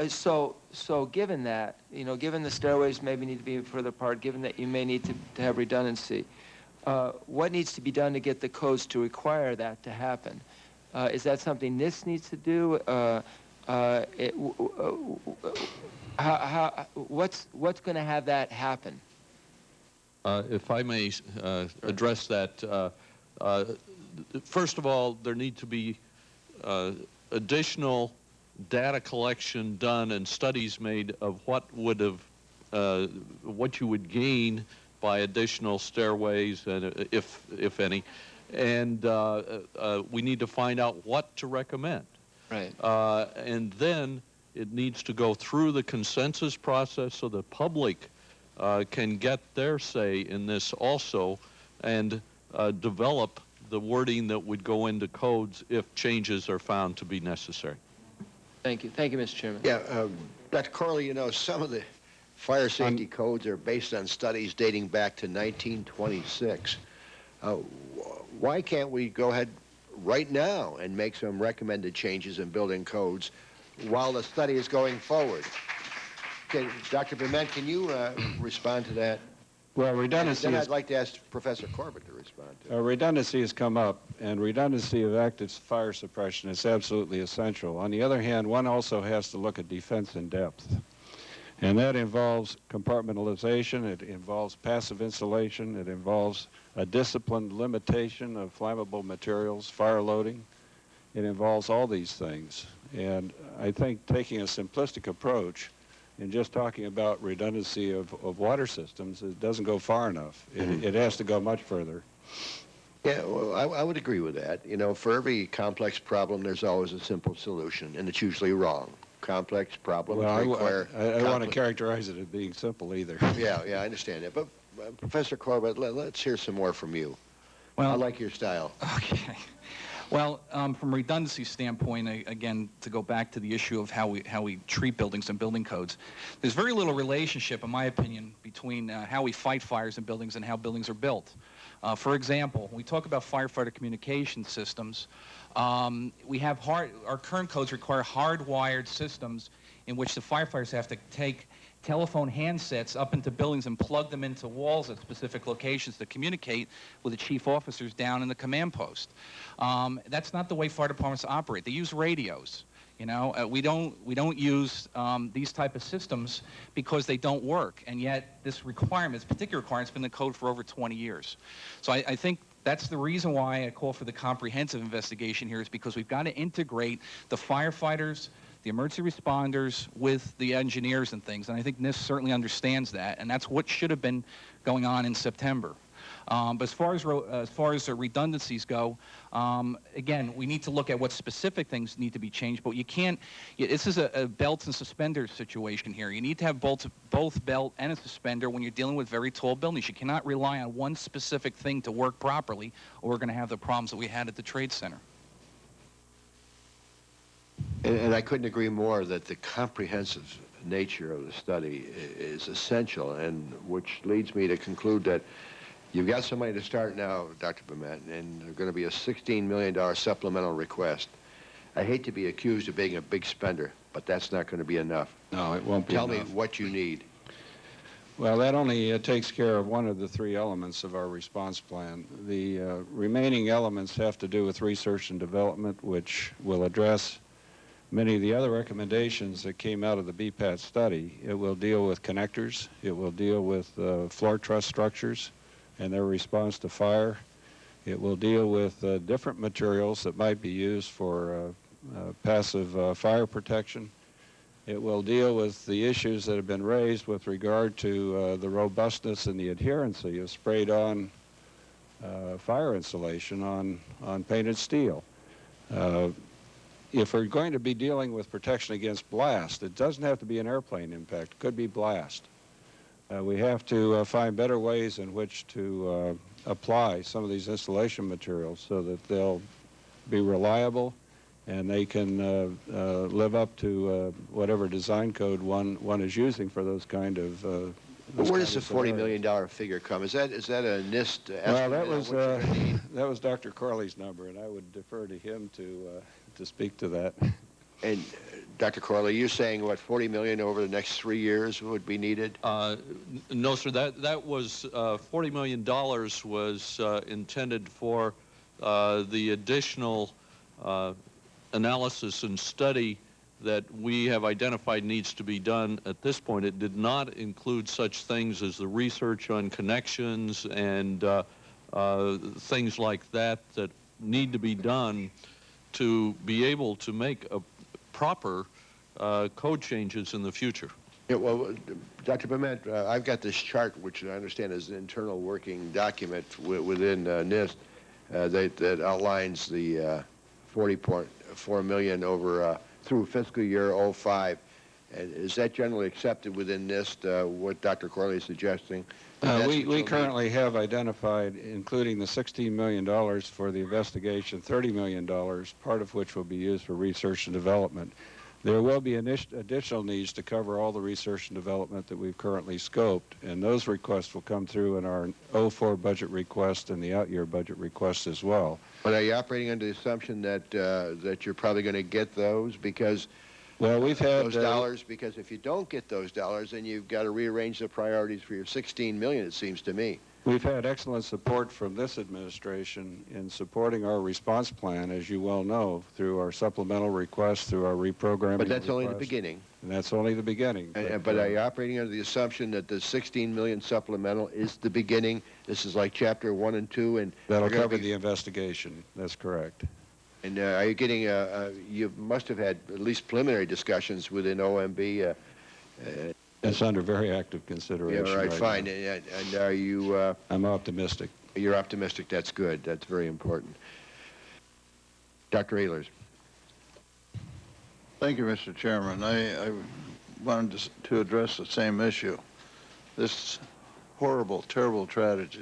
So given that, given the stairways maybe need to be further apart, given that you may need to have redundancy, what needs to be done to get the codes to require that to happen? Is that something NIST needs to do? What's going to have that happen? If I may address that, first of all, there need to be additional data collection done and studies made of what you would gain by additional stairways, and if any, and we need to find out what to recommend. Right. And then it needs to go through the consensus process so the public can get their say in this also, and develop the wording that would go into codes if changes are found to be necessary. Thank you. Thank you, Mr. Chairman. Yeah, Dr. Corley, some of the fire safety codes are based on studies dating back to 1926. Why can't we go ahead right now and make some recommended changes in building codes while the study is going forward? Dr. Bement, can you respond to that? Well, redundancy Then I'd like to ask Professor Corbett to respond to it. Redundancy has come up, and redundancy of active fire suppression is absolutely essential. On the other hand, one also has to look at defense in depth. And that involves compartmentalization, it involves passive insulation, it involves a disciplined limitation of flammable materials, fire loading. It involves all these things. And I think taking a simplistic approach and just talking about redundancy of water systems, it doesn't go far enough. It has to go much further. Yeah, well, I would agree with that. For every complex problem, there's always a simple solution, and it's usually wrong. Complex problems require... I don't want to characterize it as being simple either. Yeah, I understand that. But Professor Corbett, let's hear some more from you. Well, I like your style. Okay. Well, from a redundancy standpoint, again, to go back to the issue of how we treat buildings and building codes, there's very little relationship, in my opinion, between how we fight fires in buildings and how buildings are built. For example, when we talk about firefighter communication systems, we have our current codes require hardwired systems in which the firefighters have to take telephone handsets up into buildings and plug them into walls at specific locations to communicate with the chief officers down in the command post. That's not the way fire departments operate. They use radios. We don't use these type of systems because they don't work, and yet this particular requirement's been in the code for over 20 years. So I think that's the reason why I call for the comprehensive investigation here, is because we've got to integrate the firefighters, the emergency responders with the engineers and things, and I think NIST certainly understands that, and that's what should have been going on in September. But as far as the redundancies go, again, we need to look at what specific things need to be changed, but you can't, this is a belts and suspenders situation here. You need to have both belt and a suspender when you're dealing with very tall buildings. You cannot rely on one specific thing to work properly, or we're going to have the problems that we had at the Trade Center. And I couldn't agree more that the comprehensive nature of the study is essential, and which leads me to conclude that You've got somebody to start now, Dr. Boehlert, and there's going to be a $16 million supplemental request. I hate to be accused of being a big spender, but that's not going to be enough. No, it won't be enough. Tell me what you need. Well, that only takes care of one of the three elements of our response plan. The remaining elements have to do with research and development, which will address many of the other recommendations that came out of the BPAT study. It will deal with connectors. It will deal with floor truss structures and their response to fire. It will deal with different materials that might be used for passive fire protection. It will deal with the issues that have been raised with regard to the robustness and the adherency of sprayed-on fire insulation on painted steel. If we're going to be dealing with protection against blast, it doesn't have to be an airplane impact. It could be blast. We have to find better ways in which to apply some of these installation materials so that they'll be reliable and they can live up to whatever design code one is using for those kind of Where does the $40 million figure come? Is that a NIST estimate? Well, that was Dr. Corley's number, and I would defer to him to speak to that. And Dr. Corley, you're saying what, $40 million over the next 3 years would be needed? No, sir. That was $40 million was intended for the additional analysis and study that we have identified needs to be done at this point. It did not include such things as the research on connections and things like that that need to be done to be able to make a proper code changes in the future. Yeah, well, Dr. Boehlert, I've got this chart, which I understand is an internal working document within NIST that outlines the $40.4 million over through fiscal year '05. And is that generally accepted within NIST, what Dr. Corley is suggesting? We currently have identified, including the $16 million for the investigation, $30 million, part of which will be used for research and development. There will be additional needs to cover all the research and development that we've currently scoped, and those requests will come through in our '04 budget request and the out-year budget request as well. But are you operating under the assumption that that you're probably going to get those because we've had those dollars? Because if you don't get those dollars, then you've got to rearrange the priorities for your $16 million. It seems to me. We've had excellent support from this administration in supporting our response plan, as you well know, through our supplemental requests, through our reprogramming. But that's only the beginning. And that's only the beginning. But are you operating under the assumption that the $16 million supplemental is the beginning? This is like chapter 1 and 2, and that'll cover the investigation. That's correct. And are you getting? You must have had at least preliminary discussions within OMB. It's under very active consideration. Yeah, right, fine. Now. And are you... I'm optimistic. You're optimistic. That's good. That's very important. Dr. Ehlers. Thank you, Mr. Chairman. I wanted to address the same issue. This horrible, terrible tragedy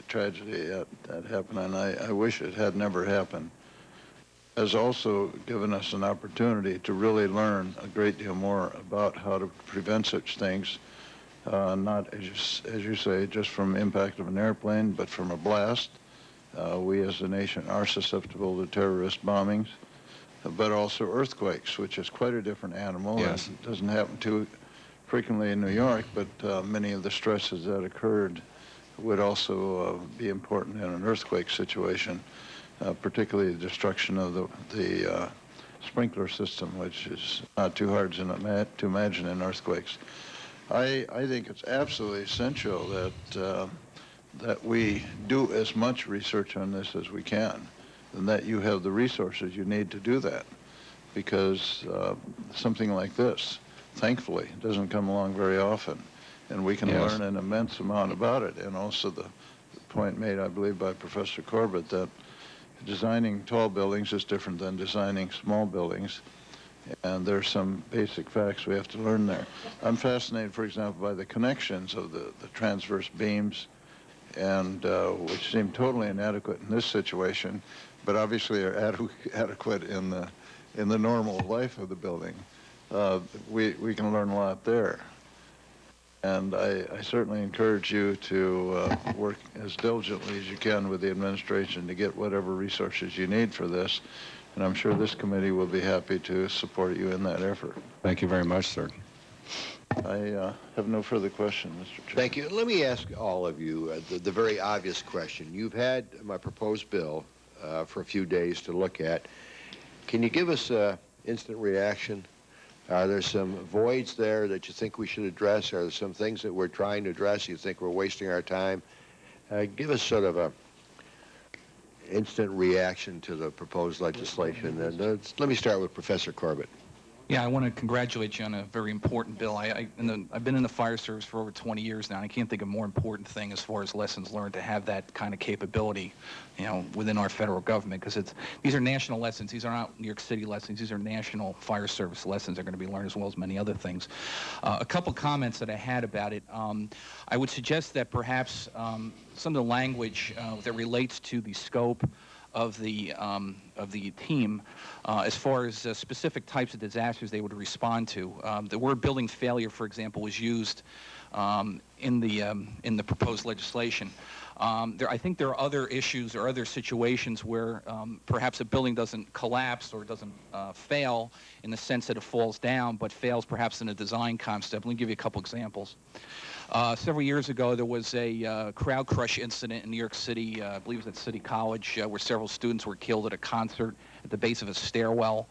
that happened, and I wish it had never happened, has also given us an opportunity to really learn a great deal more about how to prevent such things, not, as you say, just from impact of an airplane, but from a blast. We as a nation are susceptible to terrorist bombings, but also earthquakes, which is quite a different animal. Yes. It doesn't happen too frequently in New York, but many of the stresses that occurred would also be important in an earthquake situation. Particularly the destruction of the sprinkler system, which is not too hard to imagine in earthquakes. I think it's absolutely essential that we do as much research on this as we can, and that you have the resources you need to do that, because something like this, thankfully, doesn't come along very often, and we can learn an immense amount about it. And also the point made, I believe, by Professor Corbett, that designing tall buildings is different than designing small buildings, and there's some basic facts we have to learn there. I'm fascinated, for example, by the connections of the transverse beams, and which seem totally inadequate in this situation, but obviously are adequate in the normal life of the building. We can learn a lot there. And I certainly encourage you to work as diligently as you can with the administration to get whatever resources you need for this. And I'm sure this committee will be happy to support you in that effort. Thank you very much, sir. I have no further questions, Mr. Chairman. Thank you. Let me ask all of you the very obvious question. You've had my proposed bill for a few days to look at. Can you give us an instant reaction? Are there some voids there that you think we should address? Are there some things that we're trying to address you think we're wasting our time? Give us sort of a instant reaction to the proposed legislation. And let me start with Professor Corbett. Yeah, I want to congratulate you on a very important bill. I've been in the fire service for over 20 years now, and I can't think of a more important thing as far as lessons learned to have that kind of capability, within our federal government, because these are national lessons. These are not New York City lessons. These are national fire service lessons. They're going to be learned as well as many other things. A couple comments that I had about it. I would suggest that perhaps some of the language that relates to the scope of the team, as far as specific types of disasters they would respond to. The word building failure, for example, was used in the proposed legislation. I think there are other issues or other situations where perhaps a building doesn't collapse or doesn't fail in the sense that it falls down, but fails perhaps in a design concept. Let me give you a couple examples. Several years ago, there was a crowd crush incident in New York City, I believe it was at City College, where several students were killed at a concert at the base of a stairwell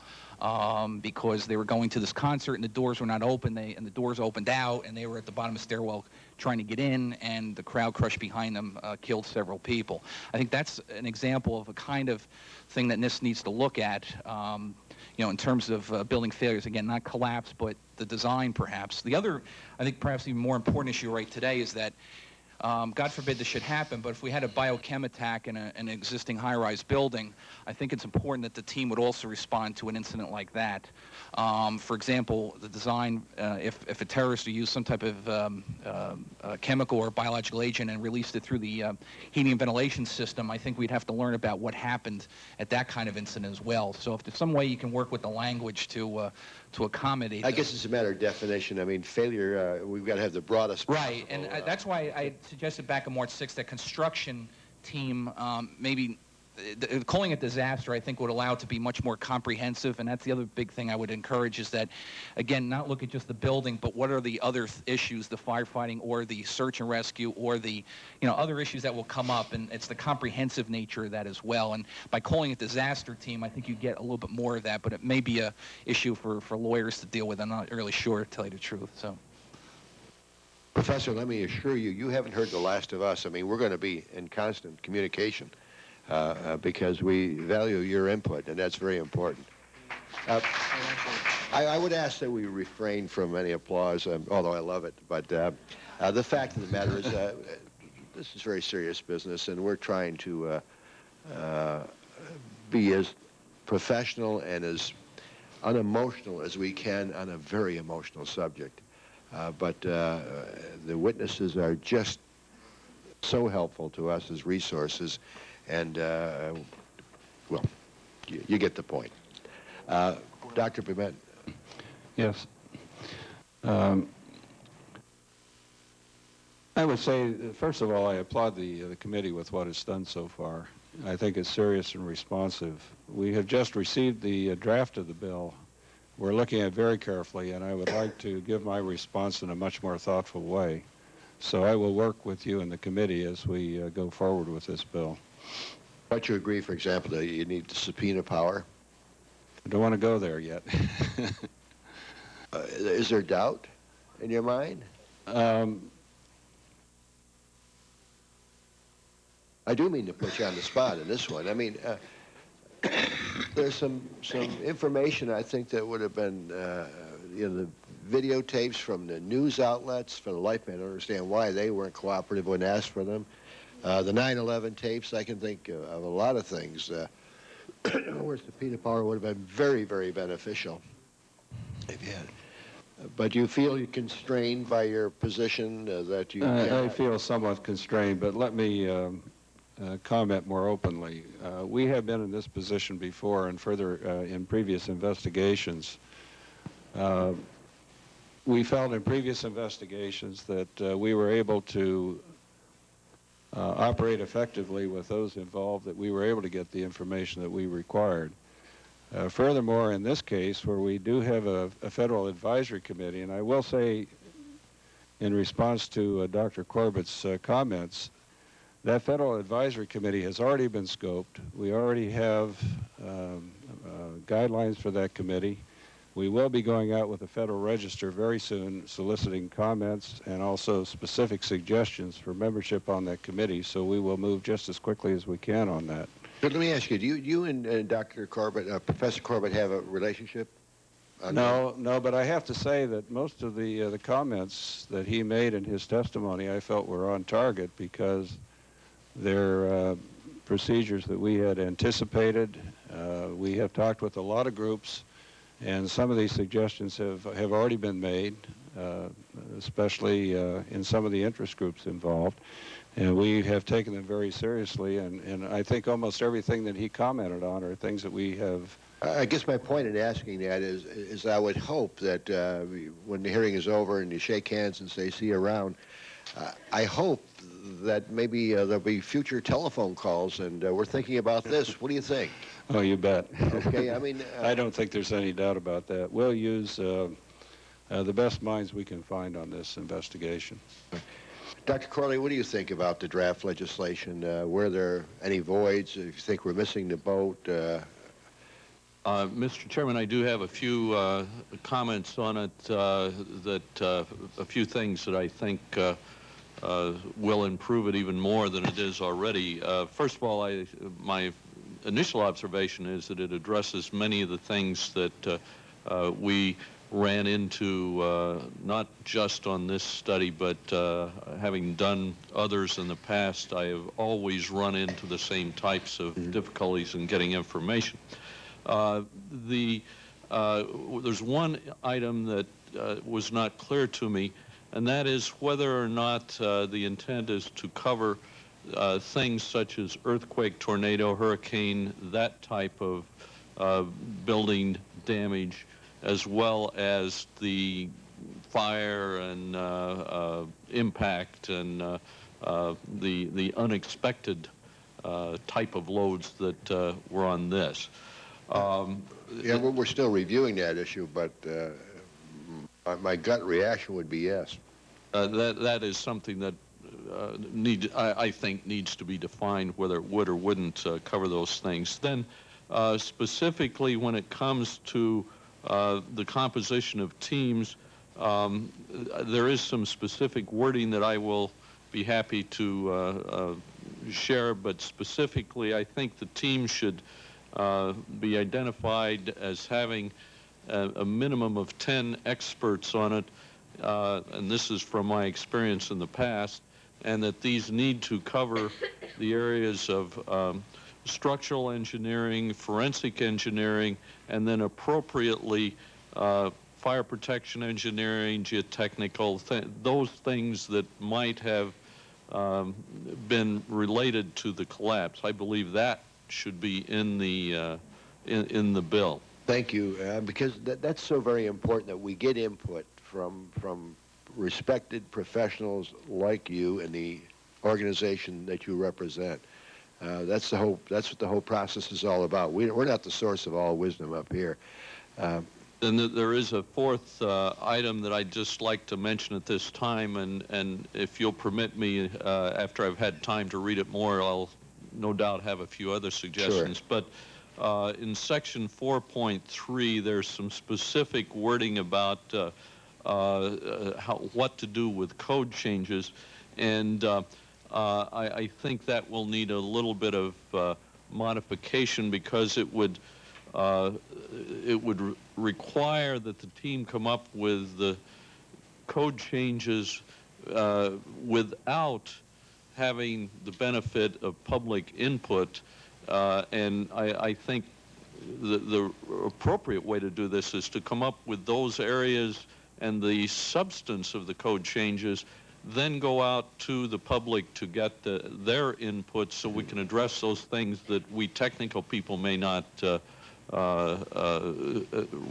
because they were going to this concert and the doors were not open, and the doors opened out, and they were at the bottom of the stairwell trying to get in, and the crowd crush behind them killed several people. I think that's an example of a kind of thing that NIST needs to look at, in terms of building failures. Again, not collapse, but the design, perhaps. The other, I think, perhaps even more important issue right today is that, God forbid this should happen, but if we had a biochem attack in an existing high-rise building, I think it's important that the team would also respond to an incident like that. For example, the design, if a terrorist used some type of chemical or biological agent and released it through the heating and ventilation system, I think we'd have to learn about what happened at that kind of incident as well. So if there's some way you can work with the language to accommodate. I guess it's a matter of definition. I mean, failure, we've got to have the broadest. Right, and that's why I suggested back on March 6th that construction team maybe calling it disaster, I think, would allow it to be much more comprehensive. And that's the other big thing I would encourage is that, again, not look at just the building, but what are the other issues, the firefighting or the search and rescue or the, other issues that will come up. And it's the comprehensive nature of that as well. And by calling it disaster team, I think you get a little bit more of that, but it may be a issue for lawyers to deal with. I'm not really sure, to tell you the truth. So. Professor, let me assure you, you haven't heard the last of us. I mean, we're going to be in constant communication. Because we value your input, and that's very important. I would ask that we refrain from any applause, although I love it. But the fact of the matter is this is very serious business, and we're trying to be as professional and as unemotional as we can on a very emotional subject. But the witnesses are just so helpful to us as resources. And, well, you get the point. Dr. Bement. Yes. I would say, first of all, I applaud the committee with what it's done so far. I think it's serious and responsive. We have just received the draft of the bill. We're looking at it very carefully, and I would like to give my response in a much more thoughtful way. So I will work with you in the committee as we go forward with this bill. But you agree, for example, that you need subpoena power? I don't want to go there yet. Is there doubt in your mind? I do mean to put you on the spot in this one. I mean, there's some information I think that would have been, the videotapes from the news outlets, for the life of me, I don't understand why they weren't cooperative when asked for them. The 9/11 tapes, I can think of a lot of things where subpoena power would have been very, very beneficial if you had. But do you feel you're constrained by your position that you I feel somewhat constrained, but let me comment more openly. We have been in this position before and further in previous investigations. we found in previous investigations that we were able to operate effectively with those involved, that we were able to get the information that we required. Furthermore, in this case, where we do have a federal advisory committee, and I will say in response to Dr. Corbett's comments, that federal advisory committee has already been scoped. We already have guidelines for that committee. We will be going out with the Federal Register very soon, soliciting comments and also specific suggestions for membership on that committee, so we will move just as quickly as we can on that. But let me ask you, do you and Dr. Corbett, Professor Corbett, have a relationship? No, but I have to say that most of the comments that he made in his testimony I felt were on target, because they're procedures that we had anticipated. We have talked with a lot of groups, and some of these suggestions have already been made, especially in some of the interest groups involved. And we have taken them very seriously, and I think almost everything that he commented on are things that we have. I guess my point in asking that is I would hope that when the hearing is over and you shake hands and say, see you around, I hope that maybe there'll be future telephone calls, and we're thinking about this. What do you think? Oh, you bet. Okay, I mean... I don't think there's any doubt about that. We'll use the best minds we can find on this investigation. Dr. Corley, what do you think about the draft legislation? Were there any voids? Do you think we're missing the boat? Mr. Chairman, I do have a few comments on it, a few things that I think will improve it even more than it is already. First of all, my initial observation is that it addresses many of the things that we ran into, not just on this study, but having done others in the past, I have always run into the same types of difficulties in getting information. There's one item that was not clear to me, and that is whether or not the intent is to cover things such as earthquake, tornado, hurricane, that type of building damage, as well as the fire and impact and the unexpected type of loads that were on this. Yeah, we're still reviewing that issue, but my gut reaction would be yes. That is something that I think needs to be defined, whether it would or wouldn't cover those things. Then specifically when it comes to the composition of teams, there is some specific wording that I will be happy to share, but specifically I think the team should be identified as having a minimum of 10 experts on it, and this is from my experience in the past, and that these need to cover the areas of structural engineering, forensic engineering, and then appropriately fire protection engineering, geotechnical, those things that might have been related to the collapse. I believe that should be in the bill. Thank you, because that's so very important that we get input from respected professionals like you and the organization that you represent. That's what the whole process is all about. We're not the source of all wisdom up here. Then there is a fourth item that I'd just like to mention at this time, and if you'll permit me, after I've had time to read it more, I'll no doubt have a few other suggestions. Sure. But in section 4.3, there's some specific wording about what to do with code changes, and I think that will need a little bit of modification, because it would require that the team come up with the code changes without having the benefit of public input, and I think the appropriate way to do this is to come up with those areas and the substance of the code changes, then go out to the public to get their input, so we can address those things that we technical people may not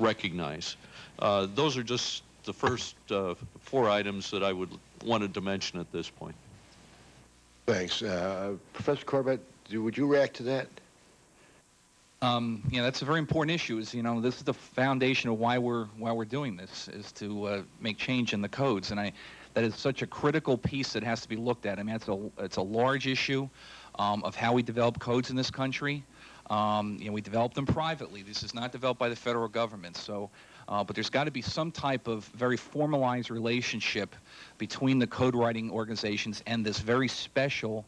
recognize. Those are just the first 4 items that I wanted to mention at this point. Thanks. Professor Corbett, would you react to that? Yeah, that's a very important issue. Is this is the foundation of why we're doing this, is to make change in the codes, and that is such a critical piece that has to be looked at. I mean, it's a large issue of how we develop codes in this country. We develop them privately. This is not developed by the federal government. So, but there's got to be some type of very formalized relationship between the code writing organizations and this very special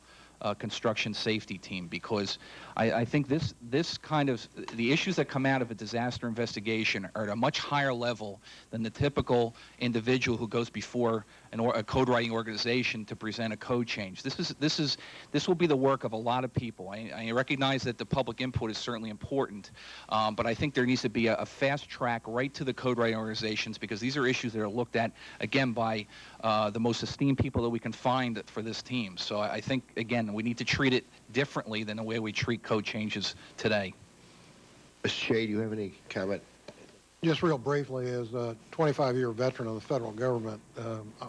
construction safety team, because I think this kind of, the issues that come out of a disaster investigation are at a much higher level than the typical individual who goes before a code writing organization to present a code change. This will be the work of a lot of people. I recognize that the public input is certainly important, but I think there needs to be a fast track right to the code writing organizations, because these are issues that are looked at, again, by the most esteemed people that we can find for this team. So I think, again, we need to treat it differently than the way we treat code changes today. Mr. Shea, do you have any comment? Just real briefly, as a 25-year veteran of the federal government,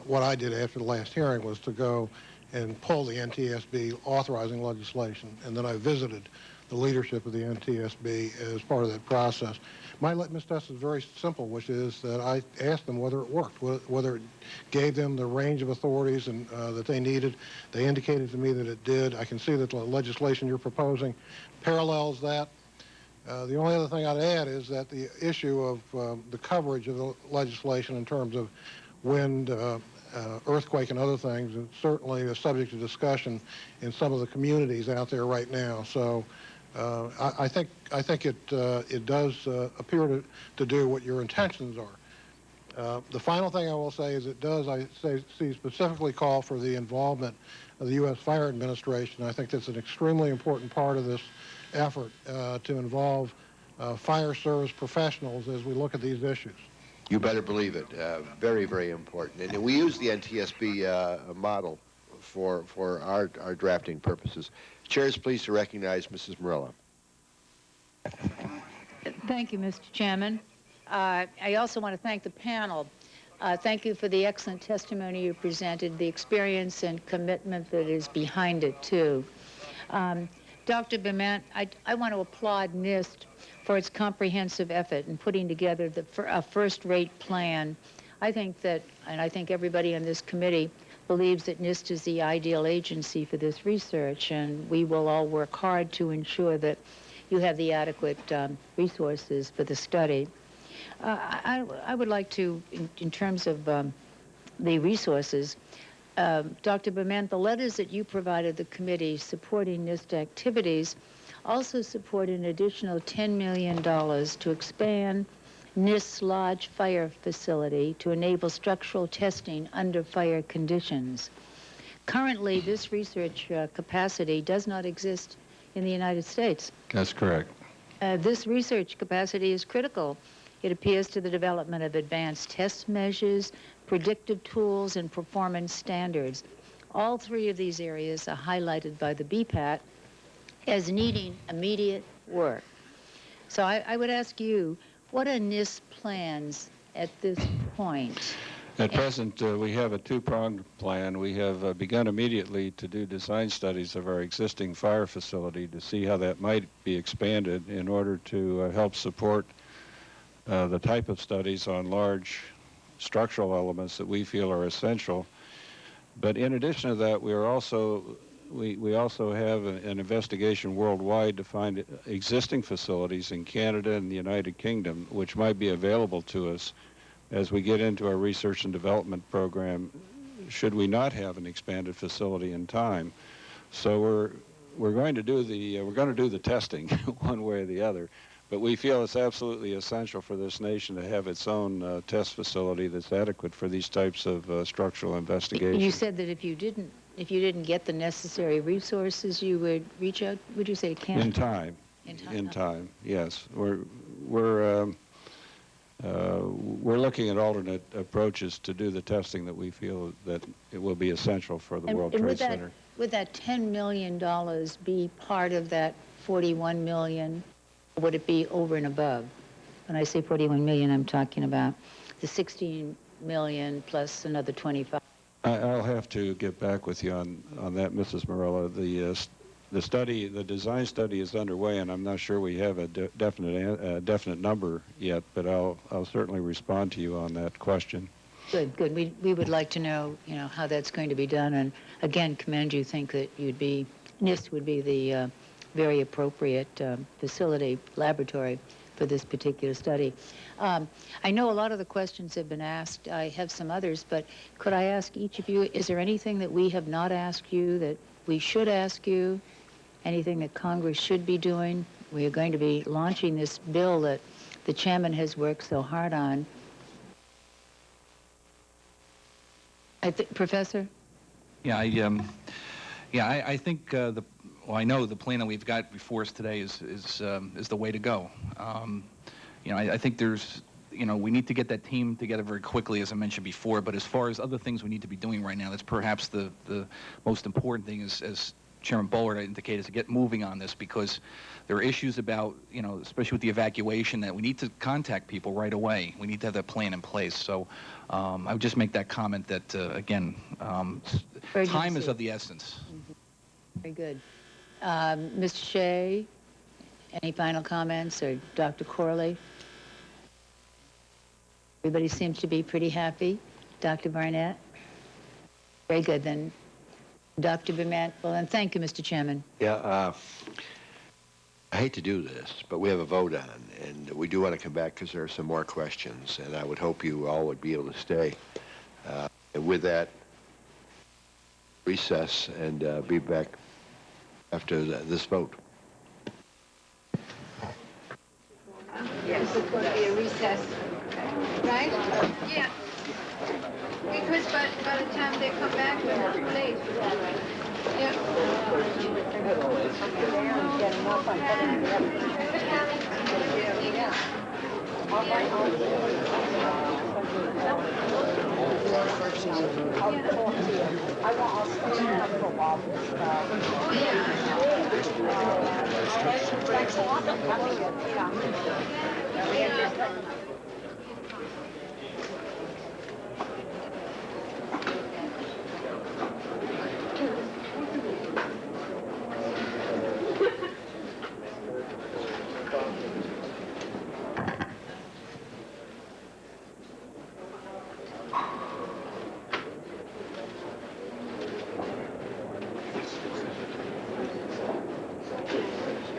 what I did after the last hearing was to go and pull the NTSB authorizing legislation, and then I visited the leadership of the NTSB as part of that process. My litmus test is very simple, which is that I asked them whether it worked, whether it gave them the range of authorities and that they needed. They indicated to me that it did. I can see that the legislation you're proposing parallels that. The only other thing I'd add is that the issue of the coverage of the legislation in terms of wind, earthquake, and other things is certainly a subject of discussion in some of the communities out there right now. So I think it does appear to do what your intentions are. The final thing I will say is it does, see specifically call for the involvement of the U.S. Fire Administration. I think that's an extremely important part of this effort to involve fire service professionals as we look at these issues. You better believe it. Very, very important. And we use the NTSB model for our drafting purposes. Chair is pleased to recognize Mrs. Murillo. Thank you, Mr. Chairman. I also want to thank the panel. Thank you for the excellent testimony you presented, the experience and commitment that is behind it, too. Dr. Boehlert, I want to applaud NIST for its comprehensive effort in putting together a first-rate plan. I think that, and I think everybody on this committee believes that NIST is the ideal agency for this research, and we will all work hard to ensure that you have the adequate resources for the study. I would like to, in terms of the resources, Dr. Boehlert, the letters that you provided the committee supporting NIST activities also support an additional $10 million to expand NIST's large fire facility to enable structural testing under fire conditions. Currently, this research capacity does not exist in the United States. That's correct. This research capacity is critical. It appears to the development of advanced test measures, predictive tools, and performance standards. All 3 of these areas are highlighted by the BPAT as needing immediate work. So I would ask you, what are NIST plans at this point? At present, we have a 2-pronged plan. We have begun immediately to do design studies of our existing fire facility to see how that might be expanded in order to help support the type of studies on large structural elements that we feel are essential. But in addition to that, we also have an investigation worldwide to find existing facilities in Canada and the United Kingdom which might be available to us as we get into our research and development program, should we not have an expanded facility in time. So we're going to do the testing one way or the other. But we feel it's absolutely essential for this nation to have its own test facility that's adequate for these types of structural investigations. You said that if you didn't get the necessary resources, you would reach out. Would you say Canada? In time. In time. Yes. We're looking at alternate approaches to do the testing that we feel that it will be essential for the World Trade Center. Would that $10 million be part of that $41 million? Would it be over and above? When I say $41 million, I'm talking about the $16 million plus another 25. I'll have to get back with you on that, Mrs. Morella. The study, the design study is underway, and I'm not sure we have a definite number yet, but I'll certainly respond to you on that question. Good, good. We would like to know, how that's going to be done, and again, commend you. Think that NIST would be the very appropriate facility, laboratory for this particular study. I know a lot of the questions have been asked. I have some others, but could I ask each of you, is there anything that we have not asked you that we should ask you? Anything that Congress should be doing? We are going to be launching this bill that the chairman has worked so hard on. Professor? Yeah, I think I know the plan that we've got before us today is the way to go. I think there's, we need to get that team together very quickly, as I mentioned before. But as far as other things we need to be doing right now, that's perhaps the most important thing, as Chairman Boehlert indicated, is to get moving on this, because there are issues about, especially with the evacuation, that we need to contact people right away. We need to have that plan in place. So I would just make that comment that, again, time is of the essence. Mm-hmm. Very good. Mr. Shea, any final comments, or Dr. Corley? Everybody seems to be pretty happy. Dr. Barnett? Very good, then. Dr. Barnett, well, then thank you, Mr. Chairman. Yeah, I hate to do this, but we have a vote on, and we do want to come back because there are some more questions, and I would hope you all would be able to stay. And with that, recess and be back after this vote. Yes, it's going to be a recess, right? Yeah. Because by the time they come back, we're too late. Yeah.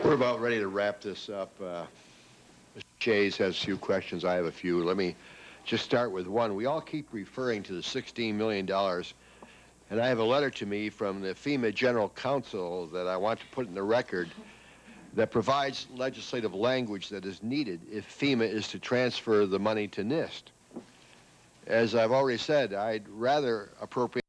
We're about ready to wrap this up. Mr. Shays has a few questions. I have a few. Let me just start with one. We all keep referring to the $16 million, and I have a letter to me from the FEMA General Counsel that I want to put in the record that provides legislative language that is needed if FEMA is to transfer the money to NIST. As I've already said, I'd rather appropriate